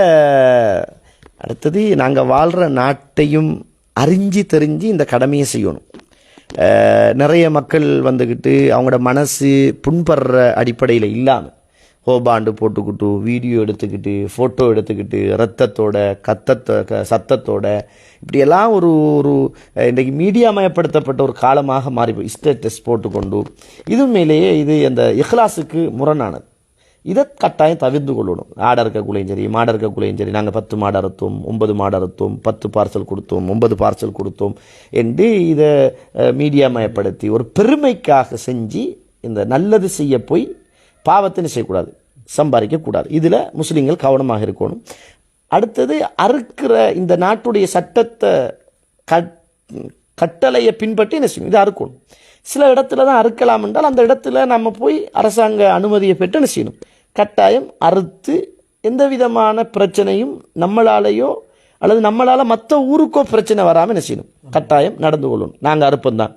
அடுத்தது நாங்கள் வாழ்கிற நாட்டையும் அறிஞ்சு தெரிஞ்சு இந்த கடமையை செய்யணும். நிறைய மக்கள் வந்துக்கிட்டு அவங்களோட மனசு புண்படுற அடிப்படையில் இல்லாமல் ஹோபாண்டு போட்டுக்கிட்டு வீடியோ எடுத்துக்கிட்டு ஃபோட்டோ எடுத்துக்கிட்டு ரத்தத்தோட சத்தத்தோட இப்படியெல்லாம் ஒரு ஒரு இன்றைக்கு மீடியாமயப்படுத்தப்பட்ட ஒரு காலமாக மாறி போய் ஸ்டேட்டஸ் போட்டுக்கொண்டு இது மேலேயே இது அந்த இஹ்லாஸுக்கு முரணானது. இதை கட்டாயம் தவிர்த்து கொள்ளணும். ஆடை இருக்கக்குள்ளையும் சரி மாடை இருக்கக்குள்ளையும் சரி நாங்கள் 10 மாடு அறுத்தோம், 9 மாடு அறுத்தோம், 10 பார்சல் கொடுத்தோம், 9 பார்சல் கொடுத்தோம் என்று இதை மீடியாமயப்படுத்தி ஒரு பெருமைக்காக செஞ்சு இந்த நல்லது செய்ய போய் பாவத்தினை செய்யக்கூடாது, சம்பாதிக்கக்கூடாது. இதில் முஸ்லீம்கள் கவனமாக இருக்கணும். அடுத்தது அறுக்கிற இந்த நாட்டுடைய சட்டத்தை கட்டளையை பின்பற்றி என்ன செய்யணும், இதை அறுக்கணும். சில இடத்துல தான் அறுக்கலாம் என்றால் அந்த இடத்துல நம்ம போய் அரசாங்க அனுமதியை பெற்று என்ன செய்யணும், கட்டாயம் அறுத்து எந்த விதமான பிரச்சனையும் நம்மளாலேயோ அல்லது நம்மளால் மற்ற ஊருக்கோ பிரச்சனை வராமல் என்ன செய்யணும், கட்டாயம் நடந்து கொள்ளணும். நாங்கள் அறுப்பந்தான்,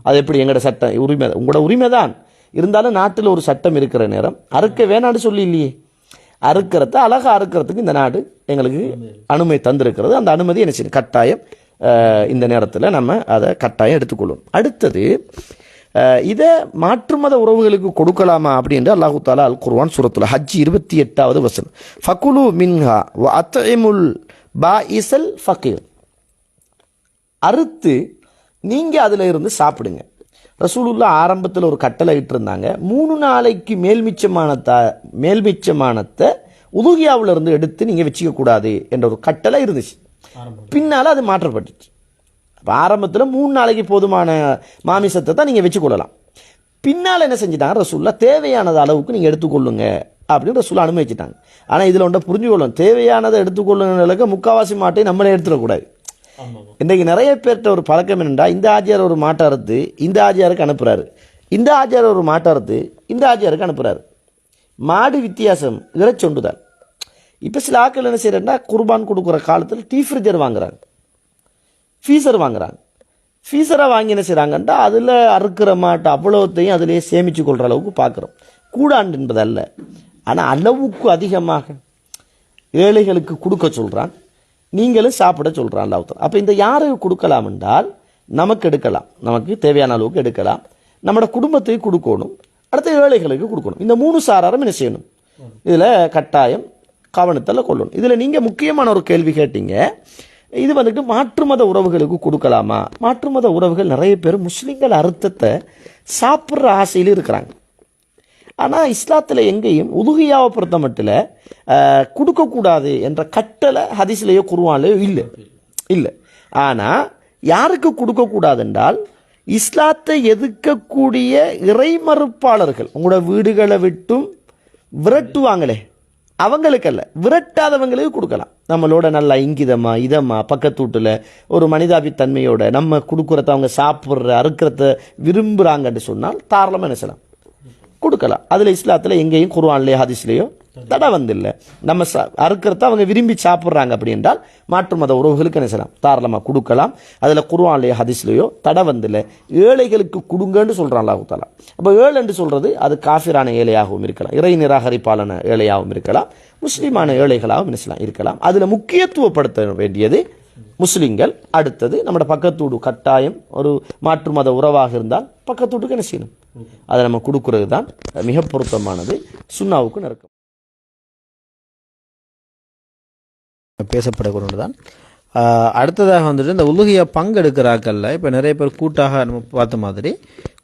அது எப்படி எங்களோட சட்டம் உரிமை, உங்களோட உரிமை தான் இருந்தாலும் நாட்டில் ஒரு சட்டம் இருக்கிற நேரம் அறுக்க வேணான்னு சொல்லி இல்லையே, அறுக்கிறத அழகாக அறுக்கிறதுக்கு இந்த நாடு எங்களுக்கு அனுமதி தந்திருக்கிறது. அந்த அனுமதி என்ன செய்யணும், கட்டாயம் இந்த நேரத்தில் நம்ம அதை கட்டாயம் எடுத்துக்கொள்ளும். அடுத்தது இதை மாற்று மத உறவுகளுக்கு கொடுக்கலாமா அப்படின்ற அல்லாஹு தாலா அல் குர்ஆன் சூரத்துல் ஹஜ் 28வது வசனம், ஃபகுலு மின்ஹா வ அத்இமுல் பாஇஸல் ஃபகீர், அறுத்து நீங்கள் அதில் இருந்து சாப்பிடுங்க. ரசூலுல்லாஹ் ஆரம்பத்தில் ஒரு கட்டளை இட்டிருந்தாங்க, 3 நாளைக்கு மேல்மிச்சமானத்தை உதுகியாவுல இருந்து எடுத்து நீங்க வச்சுக்க கூடாது என்ற ஒரு கட்டளை இருந்துச்சு. பின்னால அது மாற்றப்பட்டுச்சு. அப்ப ஆரம்பத்தில் 3 நாளைக்கு போதுமான மாமிசத்தை தான் நீங்க வச்சுக்கொள்ளலாம். பின்னால் என்ன செஞ்சிட்டாங்க, ரசூலுல்லாஹ் தேவையானது அளவுக்கு நீங்க எடுத்துக்கொள்ளுங்க அப்படின்னு ரசூலுல்லாஹ் அனுமதிச்சிட்டாங்க. ஆனா இதுல ஒன்றை புரிஞ்சுக்கொள்ளும், தேவையானதை எடுத்துக்கொள்ளுங்க முக்காவாசி மாட்டை நம்மளே எடுத்துடக்கூடாது. இன்றைக்கு நிறைய பேர்கிட்ட ஒரு பழக்கம் என்னென்றா, இந்த ஆஜியார் ஒரு மாட்டை அறுத்து இந்த ஆஜியாருக்கு அனுப்புறாரு, இந்த ஆஜியார் ஒரு மாட்டை அறுத்து இந்த ஆஜியாருக்கு அனுப்புறாரு. மாடு வித்தியாசம், இறைச்சொண்டுதான். இப்போ சில ஆட்கள் என்ன செய்யறா, குர்பான் கொடுக்குற காலத்தில் டீ ஃப்ரிட்ஜர் வாங்குறாங்க, ஃபீஸர் வாங்குறாங்க. ஃபீஸரை வாங்கி என்ன செய்கிறாங்கன்னா அதில் அறுக்கிற மாட்டை அவ்வளோத்தையும் அதிலேயே சேமித்து கொள்கிற அளவுக்கு பார்க்குறோம். கூடாண்டு என்பது அல்ல, ஆனால் அளவுக்கு அதிகமாக ஏழைகளுக்கு கொடுக்க சொல்கிறான், நீங்களும் சாப்பிட சொல்கிறான் அல்லாஹ். அப்போ இந்த யாருக்கு கொடுக்கலாம் என்றால், நமக்கு எடுக்கலாம், நமக்கு தேவையான அளவுக்கு எடுக்கலாம், நம்மளோட குடும்பத்துக்கு கொடுக்கணும், அடுத்த ஏழைகளுக்கு கொடுக்கணும். இந்த 3 சாராரும் என்ன செய்யணும், இதில் கட்டாயம் கவனத்தில் கொள்ளணும். இதில் நீங்கள் முக்கியமான ஒரு கேள்வி கேட்டீங்க, இது வந்துட்டு மாற்று மத உறவுகளுக்கு கொடுக்கலாமா? மாற்று மத உறவுகள் நிறைய பேர் முஸ்லீம்கள் அர்த்தத்தை சாப்பிட்ற ஆசையில் இருக்கிறாங்க. ஆனால் இஸ்லாத்தில் எங்கேயும் உதுகியாவை பொறுத்த மட்டும் கொடுக்கக்கூடாது என்ற கட்டளை ஹதீஸ்லேயோ குர்ஆன்லேயோ இல்லை. ஆனால் யாருக்கு கொடுக்கக்கூடாது என்றால், இஸ்லாத்தை எதிர்க்கக்கூடிய இறைமறுப்பாளர்கள் உங்களோட வீடுகளை விட்டும் விரட்டுவாங்களே அவங்களுக்கல்ல, விரட்டாதவங்களுக்கு கொடுக்கலாம். நம்மளோட நல்லா இங்கிதமா இதமா பக்கத்து வீட்டில் ஒரு மனிதாபித்தன்மையோட நம்ம கொடுக்குறத அவங்க சாப்பிட்ற அறுக்கிறத விரும்புகிறாங்கன்னு சொன்னால் தாராளமாக என்ன செய்யலாம், கொடுக்கலாம். அதில் இஸ்லாத்தில் எங்கேயும் குர்ஆன்லேயோ ஹதீஸ்லேயோ தடை வந்தில்லை. நம்ம அறுக்கிறத அவங்க விரும்பி சாப்பிட்றாங்க அப்படி என்றால் மாற்று மத உறவுகளுக்கு என்ன செய்யலாம், தாராளமாக கொடுக்கலாம். அதில் குர்ஆன்லேயோ ஹதீஸ்லேயோ தடை வந்தில்லை. ஏழைகளுக்கு கொடுங்கன்னு சொல்கிறான் அல்லாஹ் தஆலா. அப்போ ஏழை என்று சொல்கிறது அது காஃபிரான ஏழையாகவும் இருக்கலாம், இறை நிராகரிப்பாளன ஏழையாகவும் இருக்கலாம், முஸ்லீமான ஏழைகளாகவும் இருக்கலாம். அதில் முக்கியத்துவப்படுத்த வேண்டியது முஸ்லீம்கள். அடுத்தது நம்மளோட பக்கத்தூடு, கட்டாயம் ஒரு மாற்று மத உறவாக இருந்தால் பக்கத்தூட்டுக்கு என்ன செய்யணும், அதை நம்ம கொடுக்கறது தான் மிக பொருத்தமானது, சுன்னாவுக்கு நெருக்கம் பேசப்படக்கூடாது தான். அடுத்ததாக வந்துட்டு இந்த உலுகிய பங்கெடுக்கிறாக்கல்ல, இப்போ நிறைய பேர் கூட்டாக நம்ம பார்த்த மாதிரி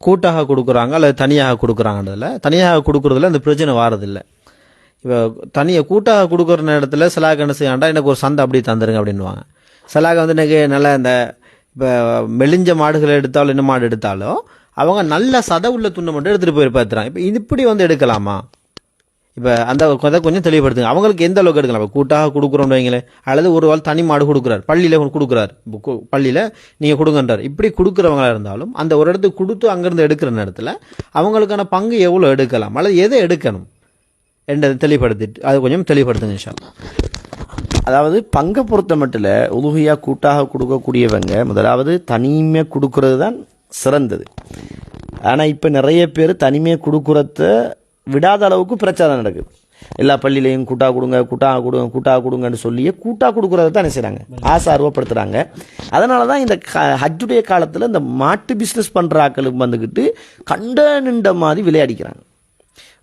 கூட்டாக கொடுக்குறாங்க அல்லது தனியாக கொடுக்குறாங்கன்றதில், தனியாக கொடுக்குறதுல இந்த பிரச்சனை வாரதில்லை. இப்போ கூட்டாக கொடுக்குற நேரத்தில் சிலாக என்ன செய்யாண்டா, எனக்கு ஒரு சந்தை அப்படி தந்துருங்க அப்படின்வாங்க. சிலாக வந்து எனக்கு நல்ல இந்த இப்போ மெலிஞ்ச மாடுகளை எடுத்தாலும் என்ன மாடு எடுத்தாலும் அவங்க நல்ல சதை உள்ள துண்டை மட்டும் எடுத்துகிட்டு போய் பார்த்துறாங்க. இப்போ இப்படி வந்து எடுக்கலாமா? இப்போ அந்த கதை கொஞ்சம் தெளிவுபடுத்துங்க. அவங்களுக்கு எந்த அளவுக்கு எடுக்கலாம்? இப்போ கூட்டாக கொடுக்குறோம் வைங்களேன், அல்லது ஒரு வாள் தனி மாடு கொடுக்குறாரு, பள்ளியில் கொடுக்குறாரு, பள்ளியில் நீங்கள் கொடுங்கன்றார். இப்படி கொடுக்குறவங்களா இருந்தாலும் அந்த ஒரு இடத்துக்கு கொடுத்து அங்கேருந்து எடுக்கிற நேரத்தில் அவங்களுக்கான பங்கு எவ்வளோ எடுக்கலாம் அல்லது எதை எடுக்கணும் என்றதை தெளிவுபடுத்திட்டு அது கொஞ்சம் தெளிவுபடுத்துங்க இன்ஷா அல்லாஹ். அதாவது பங்கை பொறுத்த மட்டும் உலுகியா கூட்டாக கொடுக்கக்கூடியவங்க முதலாவது தனிமையாக கொடுக்கறது தான் சிறந்தது. ஆனால் இப்போ நிறைய பேர் தனிமையாக கொடுக்குறத விடாத அளவுக்கு பிரச்சாரம் நடக்குது. எல்லா பள்ளியிலையும் கூட்டாக கொடுங்கன்னு சொல்லியே கூட்டாக கொடுக்குறத தான் என்ன செய்கிறாங்க, ஆசை அருவப்படுத்துகிறாங்க. அதனால தான் இந்த ஹஜ்ஜுடைய காலத்தில் இந்த மாட்டு பிஸ்னஸ் பண்ணுற ஆக்களுக்கு வந்துக்கிட்டு கண்ட நின்ற மாதிரி விளையாடிக்கிறாங்க.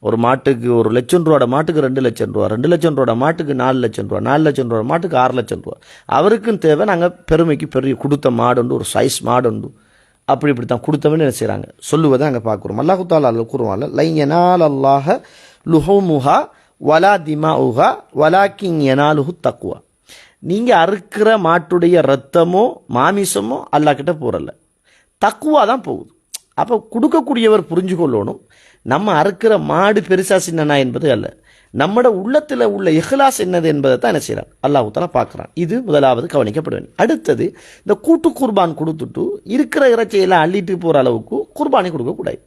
ஒரு மாட்டுக்கு 1 லட்சம் ரூபாட மாட்டுக்கு 2 லட்சம் ரூபா, 2 லட்சம் ரூபாட மாட்டுக்கு 4 லட்சம் ரூபா, 4 லட்சம் ரூபா மாட்டுக்கு 6 லட்சம் ரூபா. அவருக்கும் தேவை நாங்கள் பெருமைக்கு பெரிய கொடுத்த மாடு உண்டு, ஒரு சைஸ் மாடு உண்டு, இப்படி தான் கொடுத்தவன்னு என்ன செய்கிறாங்க சொல்லுவதை நாங்கள் பார்க்குறோம். அல்லாஹு தஆலா கூறுவாங்க, லை யனால் அல்லாஹ லுஹூமுஹா வலா திமாஉஹா வலாக்கின் யனாலுஹு தக்வா. நீங்கள் அறுக்கிற மாட்டுடைய ரத்தமோ மாமிசமோ அல்லாஹ் கிட்ட போகிறல்ல, தக்குவா தான் போகுது. அப்போ கொடுக்கக்கூடியவர் புரிஞ்சு கொள்ளணும், நம்ம அறுக்கிற மாடு பெருசா சின்னனா என்பது அல்ல, நம்மட உள்ளத்தில் உள்ள இஹ்லாஸ் என்னது என்பதை தான் என்ன செய்கிறான் அல்லாஹ் தஆலா பார்க்குறான். இது முதலாவது கவனிக்கப்பட வேண்டும். அடுத்தது இந்த கூட்டு குர்பான் கொடுத்துட்டு இருக்கிற இறைச்சியெல்லாம் அள்ளிட்டு போகிற அளவுக்கு குர்பானி கொடுக்கக்கூடாது.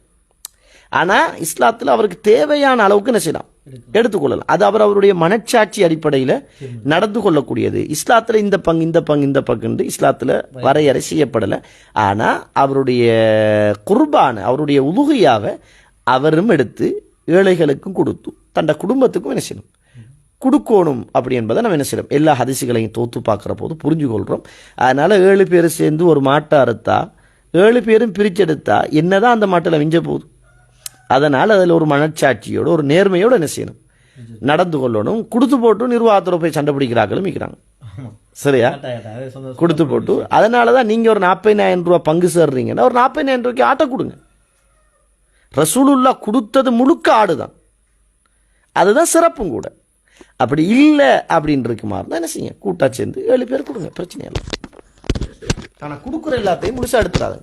ஆனால் இஸ்லாத்தில் அவருக்கு தேவையான அளவுக்கு என்ன செய்யலாம், எடுத்துக்கொள்ளலாம். அது அவருடைய மனச்சாட்சி அடிப்படையில் நடந்து கொள்ளக்கூடியது. இஸ்லாத்தில் இந்த பங்கு இஸ்லாத்தில் வரையறை செய்யப்படலை. ஆனால் அவருடைய குர்பான், அவருடைய உலுகியாவை அவரும் எடுத்து ஏழைகளுக்கும் கொடுத்து தண்ட குடும்பத்துக்கும் என்ன செய்யணும், கொடுக்கணும். அப்படி என்பதை நம்ம என்ன செய்யணும், எல்லா ஹதீசுகளையும் தோத்து பார்க்குற போது புரிஞ்சு கொள்கிறோம். அதனால் 7 பேர் சேர்ந்து ஒரு மாட்டை அறுத்தா 7 பேரும் பிரிச்செடுத்தா என்னதான் அந்த மாட்டில் விஞ்ச போகுது. அதனால் அதில் ஒரு மனச்சாட்சியோடு ஒரு நேர்மையோடு என்ன செய்யணும், நடந்து கொள்ளணும். கொடுத்து போட்டு நிர்வாகத்தில் போய் சண்டை பிடிக்கிறாங்களும் இருக்கிறாங்க. சரியா, கொடுத்து போட்டு. அதனால தான் நீங்கள் ஒரு 40,000 ரூபா பங்கு சேர்றீங்கன்னா ஒரு 40,000 ரூபாய்க்கு ஆட்டை கொடுங்க. ரசூலுல்லா கொடுத்தது முழுக்க ஆடு தான். அதுதான் சிறப்பும் கூட. அப்படி இல்லை அப்படின்னு இருக்குமா இருந்தால் என்ன செய்யுங்க, கூட்டா சேர்ந்து 7 பேர் கொடுங்க, பிரச்சனை இல்லை. ஆனால் கொடுக்குற எல்லாத்தையும் முழுசாக எடுத்துடாது.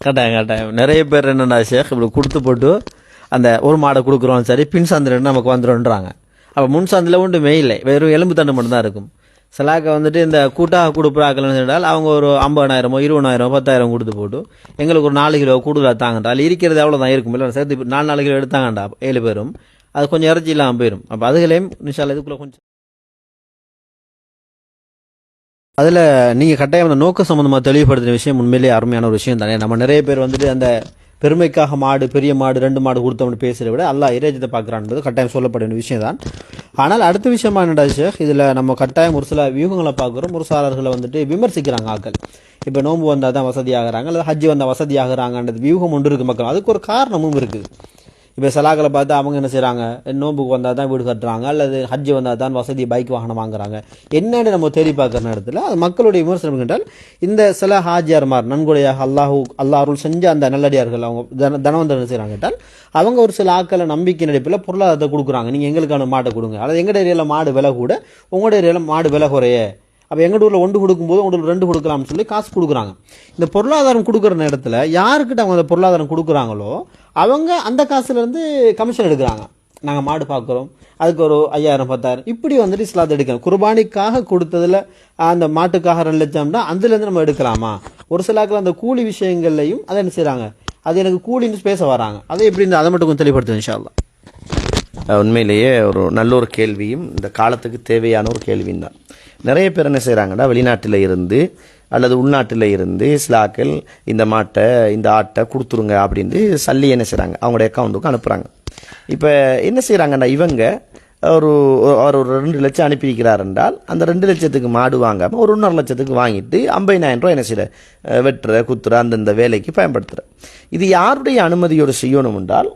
கட்டாயம் நிறைய பேர் என்னென்னா ஷேக் இப்படி கொடுத்து போட்டு அந்த ஒரு மாடை கொடுக்குறோம் சரி, பின் சந்திரன் நமக்கு வந்துடும்ன்றாங்க. அப்போ முன் சந்தில் ஒன்றுமே இல்லை, வெறும் எலும்பு தண்டு மட்டும்தான் இருக்கும். சிலாக்க வந்துட்டு இந்த கூட்டாக கொடுப்புறாக்கள்னு சொன்னால் அவங்க ஒரு 50,000 20,000 10,000 கொடுத்து போட்டு எங்களுக்கு ஒரு 4 கிலோ கூடுதலாக தாங்கண்டா, அதில் இருக்கிறது எவ்வளோதான் இருக்கும், இல்லை சேர்த்து 4 கிலோ எடுத்தாங்கண்டா 7 பேரும், அது கொஞ்சம் இறச்சி இல்லாமல் போயிடும். அப்போ அதுகளையும் நிஷால் இதுக்குள்ளே கொஞ்சம் அதில் நீங்கள் கட்டாயம் அந்த நோக்க சம்மந்தமாக தெளிவுபடுத்தின விஷயம் உண்மையிலேயே அருமையான ஒரு விஷயம் தானே. நம்ம நிறைய பேர் வந்துட்டு அந்த பெருமைக்காக மாடு, பெரிய மாடு, 2 மாடு கொடுத்தவனு பேசுகிறத விட அல்லாஹ் இறைஜத்தை பார்க்குறான்றது கட்டாயம் சொல்லப்பட வேண்டிய விஷயம் தான். ஆனால் அடுத்த விஷயமா என்னடா ஷேக், இதில் நம்ம கட்டாயம் ஒரு சில வியூகங்களை பார்க்குறோம், ஒரு சாரர்களை வந்துட்டு விமர்சிக்கிறாங்க ஆக்கள். இப்போ நோன்பு வந்தால் தான் வசதி ஆகிறாங்க, அல்லது ஹஜ்ஜி வந்தால் வசதி ஆகிறாங்கன்றது வியூகம் ஒன்று இருக்குது மக்கள். அதுக்கு ஒரு காரணமும் இருக்குது. இப்போ சிலாக்களை பார்த்து அவங்க என்ன செய்கிறாங்க, நோன்புக்கு வந்தால் தான் வீடு கட்டுறாங்க, அல்லது ஹஜ்ஜி வந்தால் தான் வசதி பைக் வாகனம் வாங்குறாங்க. என்னென்னு நம்ம தேடி பார்க்குற நேரத்தில் அது மக்களுடைய விமர்சனம் என்றால், இந்த சில ஹாஜியார்மார் நன்கொடையாக அல்லாஹ் அருள் செஞ்ச அந்த நல்லடியார்கள் அவங்க தனவந்தர் என்ன செய்கிறாங்க கேட்டால், அவங்க ஒரு சில ஆக்களை நம்பிக்கை நடிப்பில் பொருளாதாரத்தை கொடுக்குறாங்க. நீங்கள் எங்களுக்கான மாட்டை கொடுங்க, அல்லது எங்கள் ஏரியாவில் மாடு விலை கூட, உங்களோட ஏரியாவில் மாடு விலை குறைய, அப்போ எங்கள் ஊரில் 1 கொடுக்கும்போது உங்களுக்கு 2 கொடுக்கலாம்னு சொல்லி காசு கொடுக்குறாங்க. இந்த பொருளாதாரம் கொடுக்குற நேரத்தில் யாருக்கிட்ட அவங்க அந்த பொருளாதாரம் கொடுக்குறாங்களோ அவங்க அந்த காசுலேருந்து கமிஷன் எடுக்கிறாங்க. நாங்கள் மாடு பார்க்குறோம், அதுக்கு ஒரு 5,000 10,000 இப்படி வந்துட்டு இஸ்லாத்தை எடுக்கணும். குர்பானிக்காக கொடுத்ததில் அந்த மாட்டுக்காக 2 லட்சம்னா அதுலேருந்து நம்ம எடுக்கலாமா? ஒரு சிலாக்கள் அந்த கூலி விஷயங்கள்லையும் அதை என்ன செய்கிறாங்க, அது எனக்கு கூலின்னு பேச வராங்க. அதை எப்படி அதை மட்டும் கொஞ்சம் தெளிவுபடுத்தும் இன்ஷா அல்லாஹ். உண்மையிலேயே ஒரு நல்ல ஒரு கேள்வியும் இந்த காலத்துக்கு தேவையான ஒரு கேள்வியும் தான். நிறைய பேர் என்ன செய்கிறாங்கன்னா, வெளிநாட்டில் இருந்து அல்லது உள்நாட்டில் இருந்து இஸ்லாக்கள் இந்த மாட்டை இந்த ஆட்டை கொடுத்துருங்க அப்படின்ட்டு சல்லி என்ன செய்கிறாங்க, அவங்களுடைய அக்கௌண்ட்டுக்கு அனுப்புகிறாங்க. இப்போ என்ன செய்கிறாங்கன்னா, இவங்க ஒரு 2 லட்சம் அனுப்பியிருக்கிறார் என்றால் அந்த 2 லட்சத்துக்கு மாடு வாங்காமல் ஒரு 1.5 லட்சத்துக்கு வாங்கிட்டு 50,000 ரூபா என்ன செய்கிற வெட்டுற குத்துற அந்தந்த வேலைக்கு பயன்படுத்துகிற. இது யாருடைய அனுமதியோடு செய்யணும் என்றால்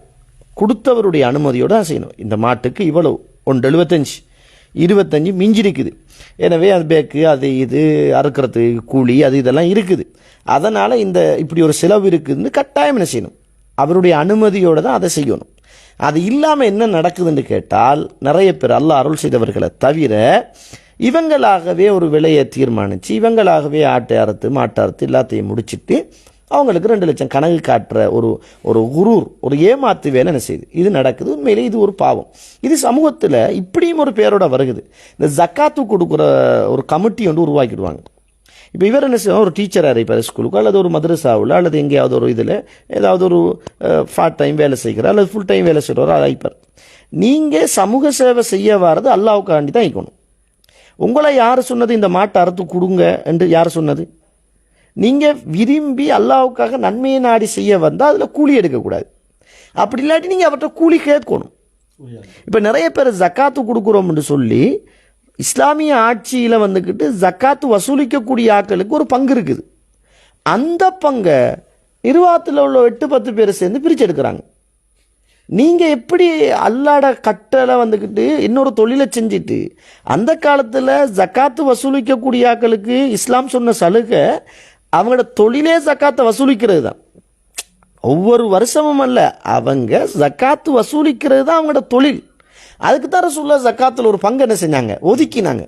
கொடுத்தவருடைய அனுமதியோடு தான் செய்யணும். இந்த மாட்டுக்கு இவ்வளவு 1.75 25 மிஞ்சி இருக்குது, எனவே அது பேக்கு அது இது அறுக்கிறதுக்கு கூலி அது இதெல்லாம் இருக்குது, அதனால் இந்த இப்படி ஒரு செலவு இருக்குதுன்னு கட்டாயம் என்ன செய்யணும், அவருடைய அனுமதியோடு தான் அதை செய்யணும். அது இல்லாமல் என்ன நடக்குதுன்னு கேட்டால், நிறைய பேர் அல்லாஹ் அருள் செய்தவர்களை தவிர இவங்களாகவே ஒரு விலையை தீர்மானித்து இவங்களாகவே ஆட்டை அறுத்து மாட்டை அறுத்து எல்லாத்தையும் முடிச்சுட்டு அவங்களுக்கு 2 லட்சம் கணக்கு காட்டுற ஒரு குரூர், ஒரு ஏமாத்து வேலை என்ன செய்யுது, இது நடக்குது. உண்மையிலே இது ஒரு பாவம். இது சமூகத்தில் இப்படியும் ஒரு பேரோட வருகுது. இந்த ஜக்காத்து கொடுக்குற ஒரு கமிட்டி வந்து உருவாக்கிடுவாங்க. இப்போ இவர் என்ன செய்வாங்க, ஒரு டீச்சராக இருப்பார் ஸ்கூலுக்கு அல்லது ஒரு மதரசாவில் அல்லது எங்கேயாவது ஒரு இதில் ஏதாவது ஒரு பார்ட் டைம் வேலை செய்கிறார் அல்லது ஃபுல் டைம் வேலை செய்கிறவர் அழைப்பார். நீங்கள் சமூக சேவை செய்ய வர்றது அல்லாஹ்வுக்காண்டி தான் இருக்கணும். உங்களை யார் சொன்னது இந்த மாட்டை அறுத்து கொடுங்க என்று யார் சொன்னது? நீங்கள் விரும்பி அல்லாஹ்வுக்காக நன்மையை நாடி செய்ய வந்தால் அதில் கூலி எடுக்கக்கூடாது. அப்படி இல்லாட்டி நீங்கள் அவர்கிட்ட கூலி கேட்கணும். இப்போ நிறைய பேர் ஜக்காத்து கொடுக்குறோம்னு சொல்லி இஸ்லாமிய ஆட்சியில் வந்துக்கிட்டு ஜக்காத்து வசூலிக்கக்கூடிய ஆட்களுக்கு ஒரு பங்கு இருக்குது. அந்த பங்கை நிர்வாகத்தில் உள்ள 8-10 பேர் சேர்ந்து பிரித்து எடுக்கிறாங்க. நீங்கள் எப்படி அல்லாட கட்டளை வந்துக்கிட்டு இன்னொரு தொழிலை செஞ்சுட்டு அந்த காலத்தில் ஜக்காத்து வசூலிக்கக்கூடிய ஆட்களுக்கு இஸ்லாம் சொன்ன சலுகை அவங்களோட தொழிலே ஜக்காத்தை வசூலிக்கிறது தான். ஒவ்வொரு வருஷமும் அல்ல, அவங்க ஜக்காத்து வசூலிக்கிறது தான் அவங்களோட தொழில். அதுக்கு தான் ரசூலுல்லாஹ் ஜக்காத்தில் ஒரு பங்கு என்ன செஞ்சாங்க, ஒதுக்கினாங்க.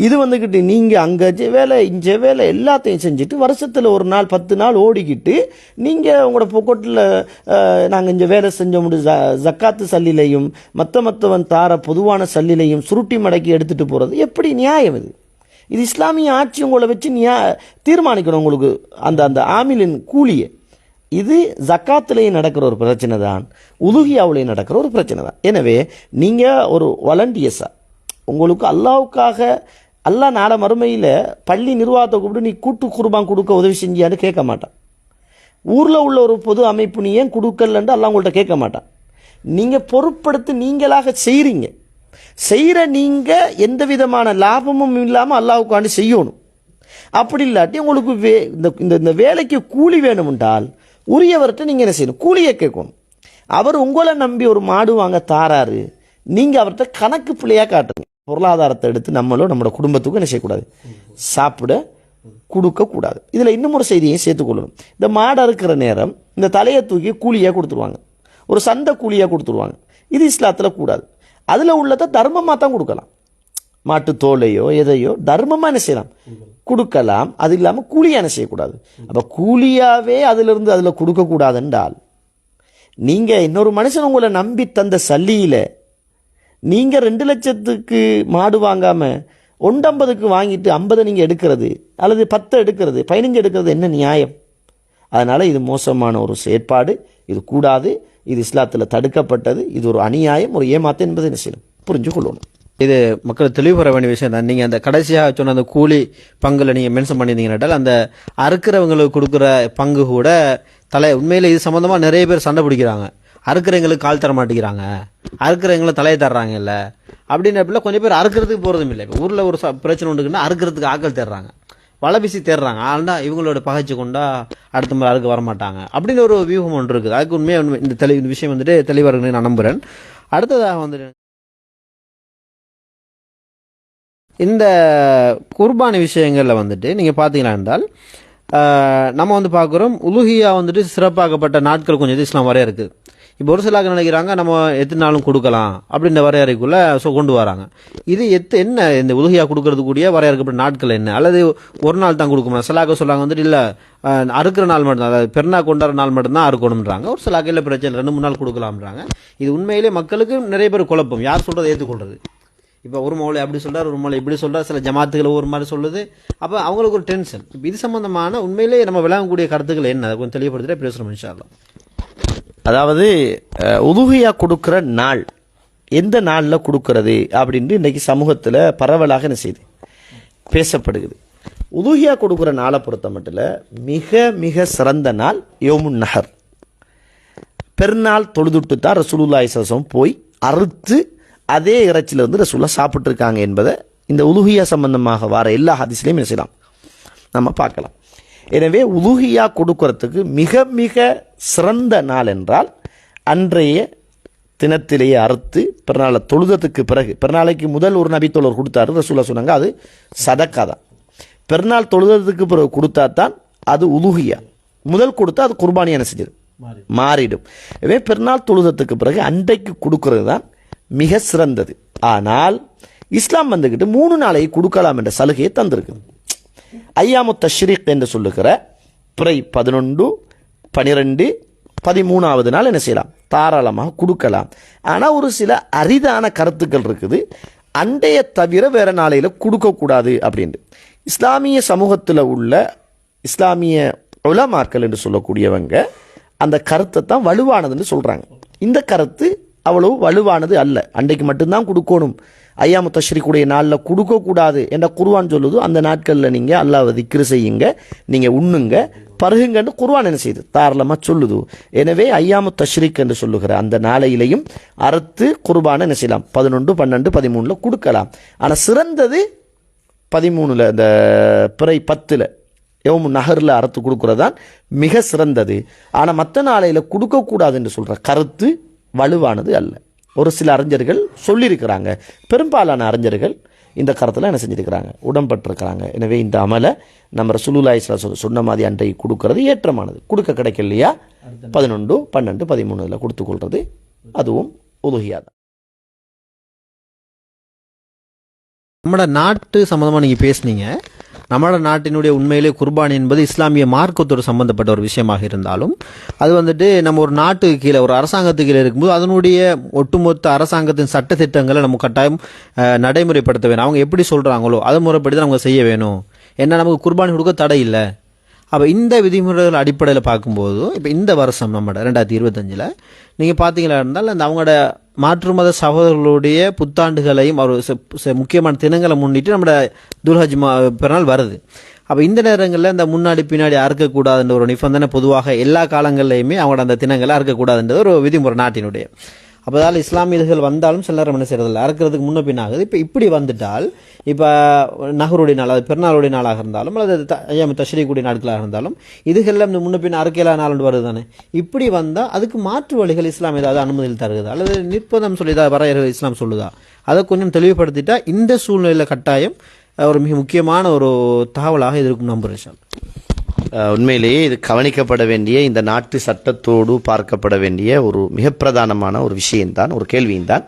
இது வந்துக்கிட்டு நீங்கள் அங்கே வேலை இங்கே வேலை எல்லாத்தையும் செஞ்சுட்டு வருஷத்தில் ஒரு நாள் 10 நாள் ஓடிக்கிட்டு நீங்கள் உங்களோட பொக்கோட்டில் நாங்கள் இங்கே வேலை செஞ்ச முடியும் ஜக்காத்து சல்லிலையும் மற்றவன் தார பொதுவான சல்லிலையும் சுருட்டி மடக்கி எடுத்துகிட்டு போகிறது எப்படி நியாயம்? இது இஸ்லாமிய ஆட்சி உங்களை வச்சு தீர்மானிக்கணும் உங்களுக்கு அந்த ஆமிலின் கூலியை. இது ஜக்காத்திலேயே நடக்கிற ஒரு பிரச்சனை தான், உதுகியாவிலேயே நடக்கிற ஒரு பிரச்சனை தான். எனவே நீங்கள் ஒரு வாலண்டியர்ஸாக உங்களுக்கு அல்லாஹ்வுக்காக அல்லாஹ் நாளை மறுமையில் பள்ளி நிர்வாகத்தை கூப்பிட்டு நீ கூட்டு குர்பான் கொடுக்க உதவி செஞ்சியான்னு கேட்க மாட்டான். ஊரில் உள்ள ஒரு பொது அமைப்பு நீ ஏன் கொடுக்கலன்ட்டு அல்லாஹ் உங்கள்கிட்ட கேட்க மாட்டான். நீங்கள் பொறுப்படுத்தி நீங்களாக செய்கிற நீங்கள் எந்த விதமான லாபமும் இல்லாமல் அல்லாஹ்வுக்காண்டி செய்யணும். அப்படி இல்லாட்டி உங்களுக்கு இந்த வேலைக்கு கூலி வேணுமென்றால் உரியவர்கிட்ட நீங்கள் என்ன செய்யணும், கூலியை கேட்கணும். அவர் உங்களை நம்பி ஒரு மாடு வாங்க தாராரு, நீங்கள் அவர்கிட்ட கணக்கு பிள்ளையாக காட்டுங்க. பொருளாதாரத்தை எடுத்து நம்மளோ நம்மளோட குடும்பத்துக்கும் என்ன செய்யக்கூடாது, சாப்பிட கொடுக்கக்கூடாது. இதில் இன்னும் ஒரு செய்தியையும் சேர்த்துக்கொள்ளணும். இந்த மாடு அறுக்கிற நேரம் இந்த தலையை தூக்கி கூலியாக கொடுத்துருவாங்க, ஒரு சந்தை கூலியாக கொடுத்துருவாங்க. இது இஸ்லாத்தில் கூடாது. அதில் உள்ளதை தர்மமாக தான் கொடுக்கலாம். மாட்டு தோலையோ எதையோ தர்மமாக என்ன செய்யலாம், கொடுக்கலாம். அது இல்லாமல் கூலியாக என்ன செய்யக்கூடாது. அப்போ கூலியாகவே அதிலிருந்து அதில் கொடுக்கக்கூடாதுன்றால் நீங்கள் இன்னொரு மனுஷன் உங்களை நம்பி தந்த சல்லியில் நீங்கள் 2 லட்சத்துக்கு மாடு வாங்காமல் 150க்கு வாங்கிட்டு 50 நீங்கள் எடுக்கிறது, அல்லது 10 எடுக்கிறது, 15 எடுக்கிறது என்ன நியாயம்? அதனால் இது மோசமான ஒரு செயற்பாடு, இது கூடாது, இது இஸ்லாத்தில் தடுக்கப்பட்டது, இது ஒரு அநியாயம், ஒரு ஏமாத்து என்பதை என்ன செய்யணும், புரிஞ்சு கொள்ளணும். இது மக்கள் தெளிவு பெற வேண்டிய விஷயம் தான். நீங்கள் அந்த கடைசியாக சொன்ன அந்த கூலி பங்குல நீங்கள் மென்ஷன் பண்ணியிருந்தீங்கன்னால் அந்த அறுக்கிறவங்களுக்கு கொடுக்குற பங்கு கூட உண்மையில் இது சம்மந்தமாக நிறைய பேர் சண்டை பிடிக்கிறாங்க. அறுக்கிறவங்களுக்கு கால் தர மாட்டேங்கிறாங்க, அறுக்கிறவங்களை தலையை தர்றாங்க இல்லை அப்படின்றப்பல கொஞ்சம் பேர் அறுக்கிறதுக்கு போகிறதும் இல்லை. இப்போ ஊரில் ஒரு பிரச்சனை உண்டுக்குன்னா அறுக்கிறதுக்கு ஆக்கள் தேடுறாங்க, வலை வீசி தேடுறாங்க. ஆனால் இவங்களோட பகைச்சு கொண்டா அடுத்த முறை அறுக்க வரமாட்டாங்க அப்படின்னு ஒரு வியூகம் ஒன்று இருக்குது. அதுக்கு உண்மையாக இந்த விஷயம் வந்துட்டு தெளிவாக இருக்குன்னு நான் நம்புகிறேன். அடுத்ததாக வந்துட்டு இந்த குர்பானி விஷயங்களில் வந்துட்டு நீங்கள் பார்த்தீங்களா என்றால் நம்ம வந்து பார்க்குறோம் உலுஹியா வந்துட்டு சிறப்பாக்கப்பட்ட நாட்கள் கொஞ்சம் இஸ்லாம் வரைய இருக்குது. இப்போ ஒரு சிலாக நினைக்கிறாங்க நம்ம எத்தனை நாளும் கொடுக்கலாம் அப்படின்ற வரையறைக்குள்ளே கொண்டு வராங்க. இது என்ன இந்த உலுஹியா கொடுக்கறதுக்கூடிய வரையறுக்கப்பட்ட நாட்கள் என்ன, அல்லது ஒரு நாள் தான் கொடுக்கணும்? சிலாக சொல்லாங்க வந்துட்டு இல்லை அறுக்கிற நாள் மட்டும்தான், அதாவது பெருநா கொண்டாடுற நாள் மட்டும்தான் அறுக்கணும்ன்றாங்க. ஒரு சிலாக இல்லை பிரச்சனை 2-3 நாள் கொடுக்கலாம்ன்றாங்க. இது உண்மையிலே மக்களுக்கு நிறைய பேர் குழப்பம், யார் சொல்கிறத ஏற்றுக்கொள்றது. இப்போ ஒரு மௌலை அப்படி சொல்கிறார், ஒரு மௌலை இப்படி சொல்கிறார், சில ஜமாத்துகளை ஒரு மாதிரி சொல்லுது. அப்போ அவங்களுக்கு ஒரு டென்ஷன். இப்போ இது சம்பந்தமான உண்மையிலே நம்ம விளங்கக்கூடிய கருத்துக்கள் என்ன, அதை கொஞ்சம் தெளிவுபடுத்திட்டு பேசுகிறோம் இன்ஷா அல்லாஹ். அதாவது உதுஹியா கொடுக்குற நாள் எந்த நாளில் கொடுக்கறது அப்படின்ட்டு இன்றைக்கி சமூகத்தில் பரவலாக என்ன செய்யுது, பேசப்படுகிறது. உதுஹியா கொடுக்குற நாளை பொறுத்த மட்டும் மிக மிக சிறந்த நாள் யோமுன் நஹர், பெருநாள் தொழுதுட்டு தான் ரசூலுல்லாஹி ஸல்லல்லாஹு அலைஹி வஸல்லம் போய் அறுத்து அதே இறைச்சியில் வந்து ரசூலுல்லாஹ் சாப்பிட்ருக்காங்க என்பதை இந்த உலுஹியா சம்பந்தமாக வர எல்லா ஹதீஸ்லையும் என்ன செய்யலாம், நம்ம பார்க்கலாம். எனவே உலுஹியா கொடுக்கறதுக்கு மிக மிக சிறந்த நாள் என்றால் அன்றைய தினத்திலேயே அறுத்து பிறநாளை தொழுதத்துக்கு பிறகு. பிறநாளைக்கு முதல் ஒரு நபித்தோழர் கொடுத்தாரு, ரசூலுல்லாஹ் சொன்னாங்க அது சதக்கா தான். பிறநாள் தொழுதத்துக்கு பிறகு கொடுத்தா தான் அது உலுஹியா. முதல் கொடுத்தா அது குர்பானி என்ன செஞ்சது மாறிடும். எனவே பிறநாள் தொழுதத்துக்கு பிறகு அன்றைக்கு கொடுக்கறது தான் மிக சிறந்தது. ஆனால் இஸ்லாம் வந்துக்கிட்டு 3 நாளை கொடுக்கலாம் என்ற சலுகையை தந்திருக்குது. ஐயாமு தஷ்ரீக் என்று சொல்லுகிற பிறை 11, 12, 13வது நாள் என்ன செய்யலாம், தாராளமாக கொடுக்கலாம். ஆனால் ஒரு சில அரிதான கருத்துக்கள் இருக்குது, அண்டைய தவிர வேற நாளையில் கொடுக்கக்கூடாது அப்படின்ட்டு. இஸ்லாமிய சமூகத்தில் உள்ள இஸ்லாமிய உலமாக்கள் என்று சொல்லக்கூடியவங்க அந்த கருத்தை தான் வலுவானதுன்னு சொல்கிறாங்க. இந்த கருத்து அவ்வளவு வலுவானது அல்ல. அன்றைக்கு மட்டும்தான் கொடுக்கணும், ஐயாமு தஷ்ரீக்குடைய நாளில் கொடுக்கக்கூடாது என்ற குர்ஆன் சொல்லுது. அந்த நாட்களில் நீங்கள் அல்லாஹ்வை திக்ரு செய்யுங்க, நீங்கள் உண்ணுங்க, பருகுங்கன்னு குர்ஆன் என்ன செய்யுது, தாராளமாக சொல்லுது. எனவே ஐயாமு தஷ்ரீக் என்று சொல்லுகிற அந்த நாளையிலையும் அறுத்து குர்பானை என்ன செய்யலாம், 11, 12, 13 கொடுக்கலாம். ஆனால் சிறந்தது 13, இந்த பிறை 10 யௌமுன் நஹரில் அறுத்து கொடுக்குறது தான் மிக சிறந்தது. ஆனால் மற்ற நாளையில் கொடுக்கக்கூடாது என்று சொல்கிற கருத்து வலுவானது அல்ல. ஒரு சில அறிஞர்கள் சொல்லியிருக்கிறாங்க, பெரும்பாலான அறிஞர்கள் இந்த கருத்தில் என்ன செஞ்சிருக்கிறாங்க, உடன்பட்டிருக்கிறாங்க. எனவே இந்த அமலை நம்ம ரசூலுல்லாஹி ஸல்லல்லாஹு அலைஹி வஸல்லம் சொன்ன மாதிரி அன்றைக்கு கொடுக்கறது ஏற்றமானது. கொடுக்க கிடைக்கலையா 11, 12, 13 கொடுத்துக்கொள்வது அதுவும் உலுஹியா தான். நம்மளோட நாட்டு சம்மந்தமாக நீங்கள் பேசுனீங்க. நம்மளோட நாட்டினுடைய உண்மையிலே குர்பானி என்பது இஸ்லாமிய மார்க்கத்தோடு சம்பந்தப்பட்ட ஒரு விஷயமாக இருந்தாலும் அது வந்துட்டு நம்ம ஒரு நாட்டுக்கு கீழே, ஒரு அரசாங்கத்துக்கு கீழே இருக்கும்போது அதனுடைய ஒட்டுமொத்த அரசாங்கத்தின் சட்ட திட்டங்களை நம்ம கட்டாயம் நடைமுறைப்படுத்த வேணும். அவங்க எப்படி சொல்கிறாங்களோ அதை முறைப்படி தான் நம்ம செய்ய வேணும். ஏன்னா நமக்கு குர்பானி கொடுக்க தடை இல்லை. அப்போ இந்த விதிமுறைகள் அடிப்படையில் பார்க்கும்போது இப்போ இந்த வருஷம் நம்மளோட 2025 நீங்கள் பார்த்தீங்களா இருந்தால் அந்த அவங்களோட மாற்று மத சகோதரர்களுடைய புத்தாண்டுகளையும் ஒரு முக்கியமான தினங்களை முன்னிட்டு நம்மளோட துல்ஹஜ் பிறநாள் வருது. அப்போ இந்த நேரங்களில் இந்த முன்னாடி பின்னாடி அறுக்கக்கூடாதுன்ற ஒரு நிபந்தனை பொதுவாக எல்லா காலங்கள்லையுமே அவங்களோட அந்த தினங்களை அறுக்கக்கூடாதுன்றது ஒரு விதிமுறை நாட்டினுடைய. அப்போ அதால் இஸ்லாமியர்கள் வந்தாலும் சில நேரம் என்ன செய்யறதில்ல, அறுக்கிறதுக்கு முன்ன பின்னாகுது. இப்போ இப்படி வந்துட்டால் இப்போ நகருடைய நாள், அது பெருநாளுடைய நாளாக இருந்தாலும் அல்லது ஐயாமு தஷ்ரீக்குடைய நாட்களாக இருந்தாலும் இதுகளில் இந்த முன்ன பின்ன அறுக்கையிலா நாள் வருது தானே. இப்படி வந்தால் அதுக்கு மாற்று வழிகள் இஸ்லாம் ஏதாவது அனுமதியில் தருகுதா அல்லது நிர்பந்தம் சொல்லி ஏதாவது வரையறை இஸ்லாம் சொல்லுதா, அதை கொஞ்சம் தெளிவுபடுத்திட்டா இந்த சூழ்நிலையில் கட்டாயம் ஒரு மிக முக்கியமான ஒரு தகவலாக இது இருக்கும் நம்புகிறேன் இன்ஷா அல்லாஹ். உண்மையிலேயே இது கவனிக்கப்பட வேண்டிய, இந்த நாட்டு சட்டத்தோடு பார்க்கப்பட வேண்டிய ஒரு மிக பிரதானமான ஒரு விஷயம்தான், ஒரு கேள்வியும் தான்.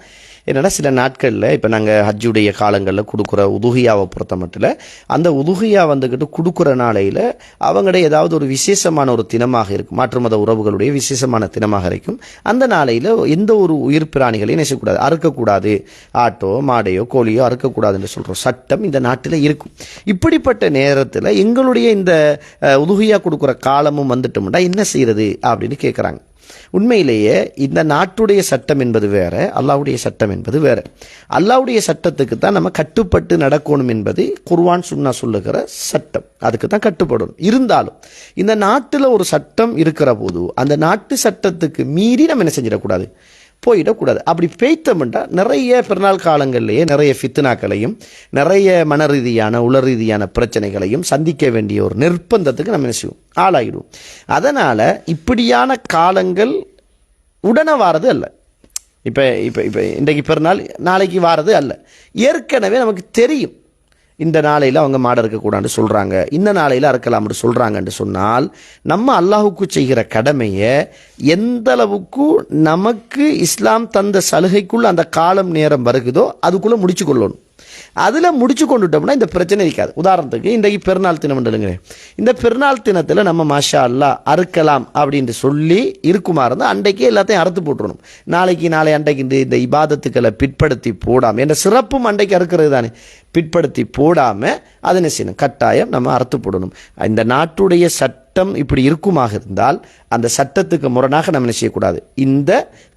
என்னன்னா, சில நாட்களில் இப்போ நாங்கள் ஹஜ்ஜுடைய காலங்களில் கொடுக்குற உதுகியாவை பொறுத்த மட்டும் அந்த உதுகியா வந்துக்கிட்டு கொடுக்குற நாளையில் அவங்களோட ஏதாவது ஒரு விசேஷமான ஒரு தினமாக இருக்கும், மாற்று மத உறவுகளுடைய விசேஷமான தினமாக இருக்கும். அந்த நாளையில் எந்த ஒரு உயிர் பிராணிகளையும் நெசக்கூடாது, அறுக்கக்கூடாது, ஆட்டோ மாடையோ கோழியோ அறுக்கக்கூடாதுன்னு சொல்கிற சட்டம் இந்த நாட்டில் இருக்கும். இப்படிப்பட்ட நேரத்தில் எங்களுடைய இந்த உதுகியா கொடுக்குற காலமும் வந்துட்டோம்னா என்ன செய்யறது அப்படின்னு கேட்குறாங்க. உண்மையிலேயே இந்த நாட்டுடைய சட்டம் என்பது வேற, அல்லாஹ்வுடைய சட்டம் என்பது வேற. அல்லாஹ்வுடைய சட்டத்துக்கு தான் நம்ம கட்டுப்பட்டு நடக்கணும் என்பது குர்ஆன் சுன்னா சொல்லுகிற சட்டம், அதுக்கு தான் கட்டுப்படணும். இருந்தாலும் இந்த நாட்டில் ஒரு சட்டம் இருக்கிற போது அந்த நாட்டு சட்டத்துக்கு மீறி நம்ம என்ன செஞ்சிடக்கூடாது, போயிடக்கூடாது. அப்படி பேய்த்தோம்னா நிறைய பிறநாள் காலங்களிலேயே நிறைய ஃபித்னாக்களையும் நிறைய மன ரீதியான உள ரீதியான பிரச்சனைகளையும் சந்திக்க வேண்டிய ஒரு நிர்பந்தத்துக்கு நம்ம என்ன செய்வோம், ஆளாகிடுவோம். அதனால் இப்படியான காலங்கள் உடனே வாரது அல்ல. இப்போ இப்போ இப்போ இன்றைக்கு பிறநாள் நாளைக்கு வாரது அல்ல. ஏற்கனவே நமக்கு தெரியும் இந்த நாளையில் அவங்க மாட இருக்கக்கூடாதுன்னு சொல்கிறாங்க, இந்த நாளையில் அறுக்கலாம்னு சொல்கிறாங்கன்னு சொன்னால் நம்ம அல்லாஹுக்கு செய்கிற கடமையை எந்த அளவுக்கு நமக்கு இஸ்லாம் தந்த சலுகைக்குள்ள அந்த காலம் நேரம் வருகுதோ அதுக்குள்ளே முடிச்சு கொள்ளணும். அதில் முடிச்சு கொண்டுட்டோம்னா இந்த பிரச்சனை இருக்காது. உதாரணத்துக்கு இன்றைக்கு பெருநாள் தினம்ன்றதுங்க, இந்த பெருநாள் தினத்தில் நம்ம மாஷா அல்லாஹ் அறுக்கலாம் அப்படின்ட்டு சொல்லி இருக்குமா இருந்தால் அன்றைக்கே எல்லாத்தையும் அறுத்து போட்டுடணும். நாளை அன்றைக்கு இந்த இபாதத்துக்களை பிற்படுத்தி போடாமல், என்ற சிறப்பும் அன்றைக்கு அறுக்கிறது தானே, பிற்படுத்தி போடாமல் அதை என்ன செய்யணும், கட்டாயம் நம்ம அறுத்து போடணும். இந்த நாட்டுடைய சட்டம் இப்படி இருக்குமாக இருந்தால் அந்த சட்டத்துக்கு முரணாக நம்ம என்ன செய்யக்கூடாது, இந்த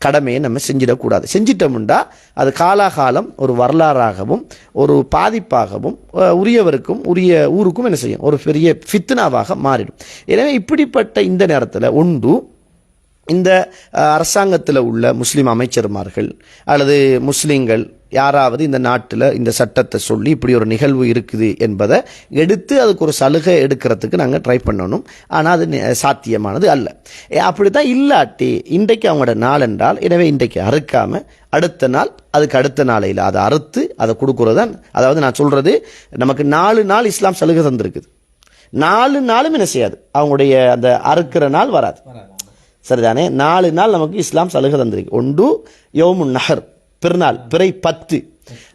கடமையை நம்ம செஞ்சிடக்கூடாது. செஞ்சிட்டோம்னா அது காலாகாலம் ஒரு வரலாறாகவும் ஒரு பாதிப்பாகவும் உரியவருக்கும் உரிய ஊருக்கும் என்ன செய்யும், ஒரு பெரிய ஃபித்னாவாக மாறிடும். எனவே இப்படிப்பட்ட இந்த நேரத்தில் ஒன்று இந்த அரசாங்கத்தில் உள்ள முஸ்லீம் அமைச்சர்மார்கள் அல்லது முஸ்லீம்கள் யாராவது இந்த நாட்டில் இந்த சட்டத்தை சொல்லி இப்படி ஒரு நிகழ்வு இருக்குது என்பதை எடுத்து அதுக்கு ஒரு சலுகை எடுக்கிறதுக்கு நாங்கள் ட்ரை பண்ணணும். ஆனால் அது சாத்தியமானது அல்ல. அப்படி தான் இல்லாட்டி இன்றைக்கு அவங்களோட நாள் என்றால், எனவே இன்றைக்கு அறுக்காமல் அடுத்த நாள் அதுக்கு அடுத்த நாளையில் அதை அறுத்து அதை கொடுக்குறது தான். அதாவது நான் சொல்கிறது, நமக்கு 4 நாள் இஸ்லாம் சலுகை தந்திருக்குது. 4 நாளும் என்ன செய்யாது, அவங்களுடைய அந்த அறுக்கிற நாள் வராது, சரிதானே. 4 நாள் நமக்கு இஸ்லாம் சலுகை தந்திருக்கு. ஒன்று யௌமுன் நஹர் பிறநாள், பிறை 10,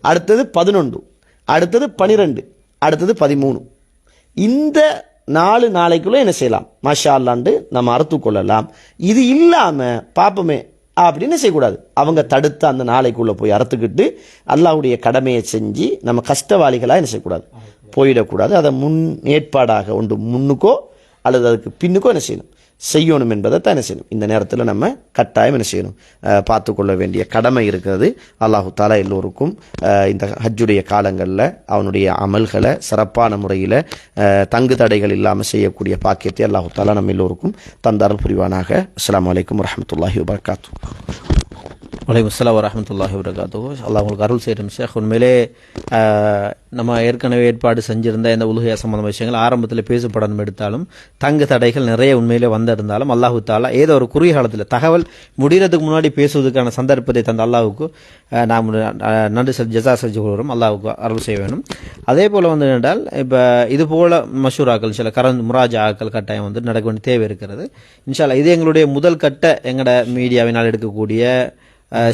அடுத்தது 11, அடுத்தது 12, அடுத்தது 13. இந்த 4 நாளைக்குள்ளே என்ன செய்யலாம், மாஷா அல்லாண்டு நம்ம அறுத்து கொள்ளலாம். இது இல்லாமல் பாப்பமே அப்படின்னு செய்யக்கூடாது. அவங்க தடுத்து அந்த நாளைக்குள்ளே போய் அறுத்துக்கிட்டு அல்லாஹ்வுடைய கடமையை செஞ்சு நம்ம கஷ்டவாளிகளாக என்ன செய்யக்கூடாது, போயிடக்கூடாது. அதை முன் ஏற்பாடாக ஒன்று முன்னுக்கோ அல்லது அதுக்கு பின்னுக்கோ என்ன செய்யணும் என்பதை தான் என்ன செய்யணும். இந்த நேரத்தில் நம்ம கட்டாயம் என்ன செய்யணும், பார்த்து கொள்ள வேண்டிய கடமை இருக்கிறது. அல்லாஹு தாலா எல்லோருக்கும் இந்த ஹஜ்ஜுடைய காலங்களில் அவனுடைய அமல்களை சிறப்பான முறையில் தங்கு தடைகள் இல்லாமல் செய்யக்கூடிய பாக்கியத்தை அல்லாஹு தாலா நம்ம எல்லோருக்கும் தந்தாரல் புரிவானாக. அஸ்ஸலாமு அலைக்கும் வரஹ்மத்துல்லாஹி வபரகாத்துஹு. வலைக்கும் அஸ்ஸலாம் வரஹ்மத்துல்லாஹி வபரகாத்துஹு. அல்லாஹ் உங்களுக்கு அருள் செய்யணும் ஷேக். உண்மையிலே நம்ம ஏற்கனவே ஏற்பாடு செஞ்சிருந்த இந்த உலுஹியா சம்பந்தமான விஷயங்கள் ஆரம்பத்தில் பேசப்படணும் எடுத்தாலும் தங்கு தடைகள் நிறைய உண்மையிலே வந்திருந்தாலும் அல்லாஹு தாலா ஏதோ ஒரு குறுகிய காலத்தில் தகவல் முடிகிறதுக்கு முன்னாடி பேசுவதற்கான சந்தர்ப்பத்தை தந்த அல்லாஹுக்கு நாம் நன்றி ஜஸா செஞ்சு கொள்கிறோம். அல்லாஹுக்கு அருள் செய்ய வேணும். அதே போல் வந்து என்றால் இப்போ இது போல் மஷூராக்கள் சில முராஜாக்கள் கட்டாயம் வந்து நடக்க வேண்டிய தேவை இருக்கிறது. இன்ஷா அல்லாஹ் இது எங்களுடைய முதல் கட்ட எங்களோட மீடியாவினால் எடுக்கக்கூடிய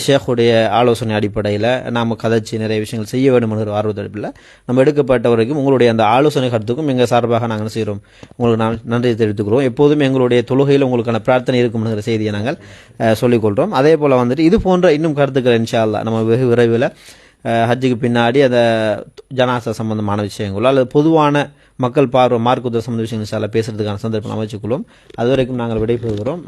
ஷேக்குடைய ஆலோசனை அடிப்படையில் நாம் கதைச்சி நிறைய விஷயங்கள் செய்ய வேண்டும் என்கிற ஆர்வத்தடுப்பில் நம்ம எடுக்கப்பட்ட வரைக்கும் உங்களுடைய அந்த ஆலோசனை கருத்துக்கும் எங்கள் சார்பாக நாங்கள் செய்கிறோம், உங்களுக்கு நான் நன்றி தெரிவித்துக்கிறோம். எப்போதும் எங்களுடைய தொழுகையில் உங்களுக்கான பிரார்த்தனை இருக்கும் என்கிற செய்தியை நாங்கள் சொல்லிக்கொள்கிறோம். அதே போல் வந்துட்டு இது போன்ற இன்னும் கருத்துக்கள் இன்ஷா அல்லாஹ் நம்ம வெகு விரைவில் ஹஜ்ஜுக்கு பின்னாடி அந்த ஜனாசா சம்பந்தமான விஷயங்களோ அல்லது பொதுவான மக்கள் பார்வை மார்க்குதல் சம்பந்த விஷயங்கள் பேசுறதுக்கான சந்தர்ப்பம் அமைச்சுக்கொள்ளும். அது வரைக்கும் நாங்கள் விடைபெறுகிறோம்.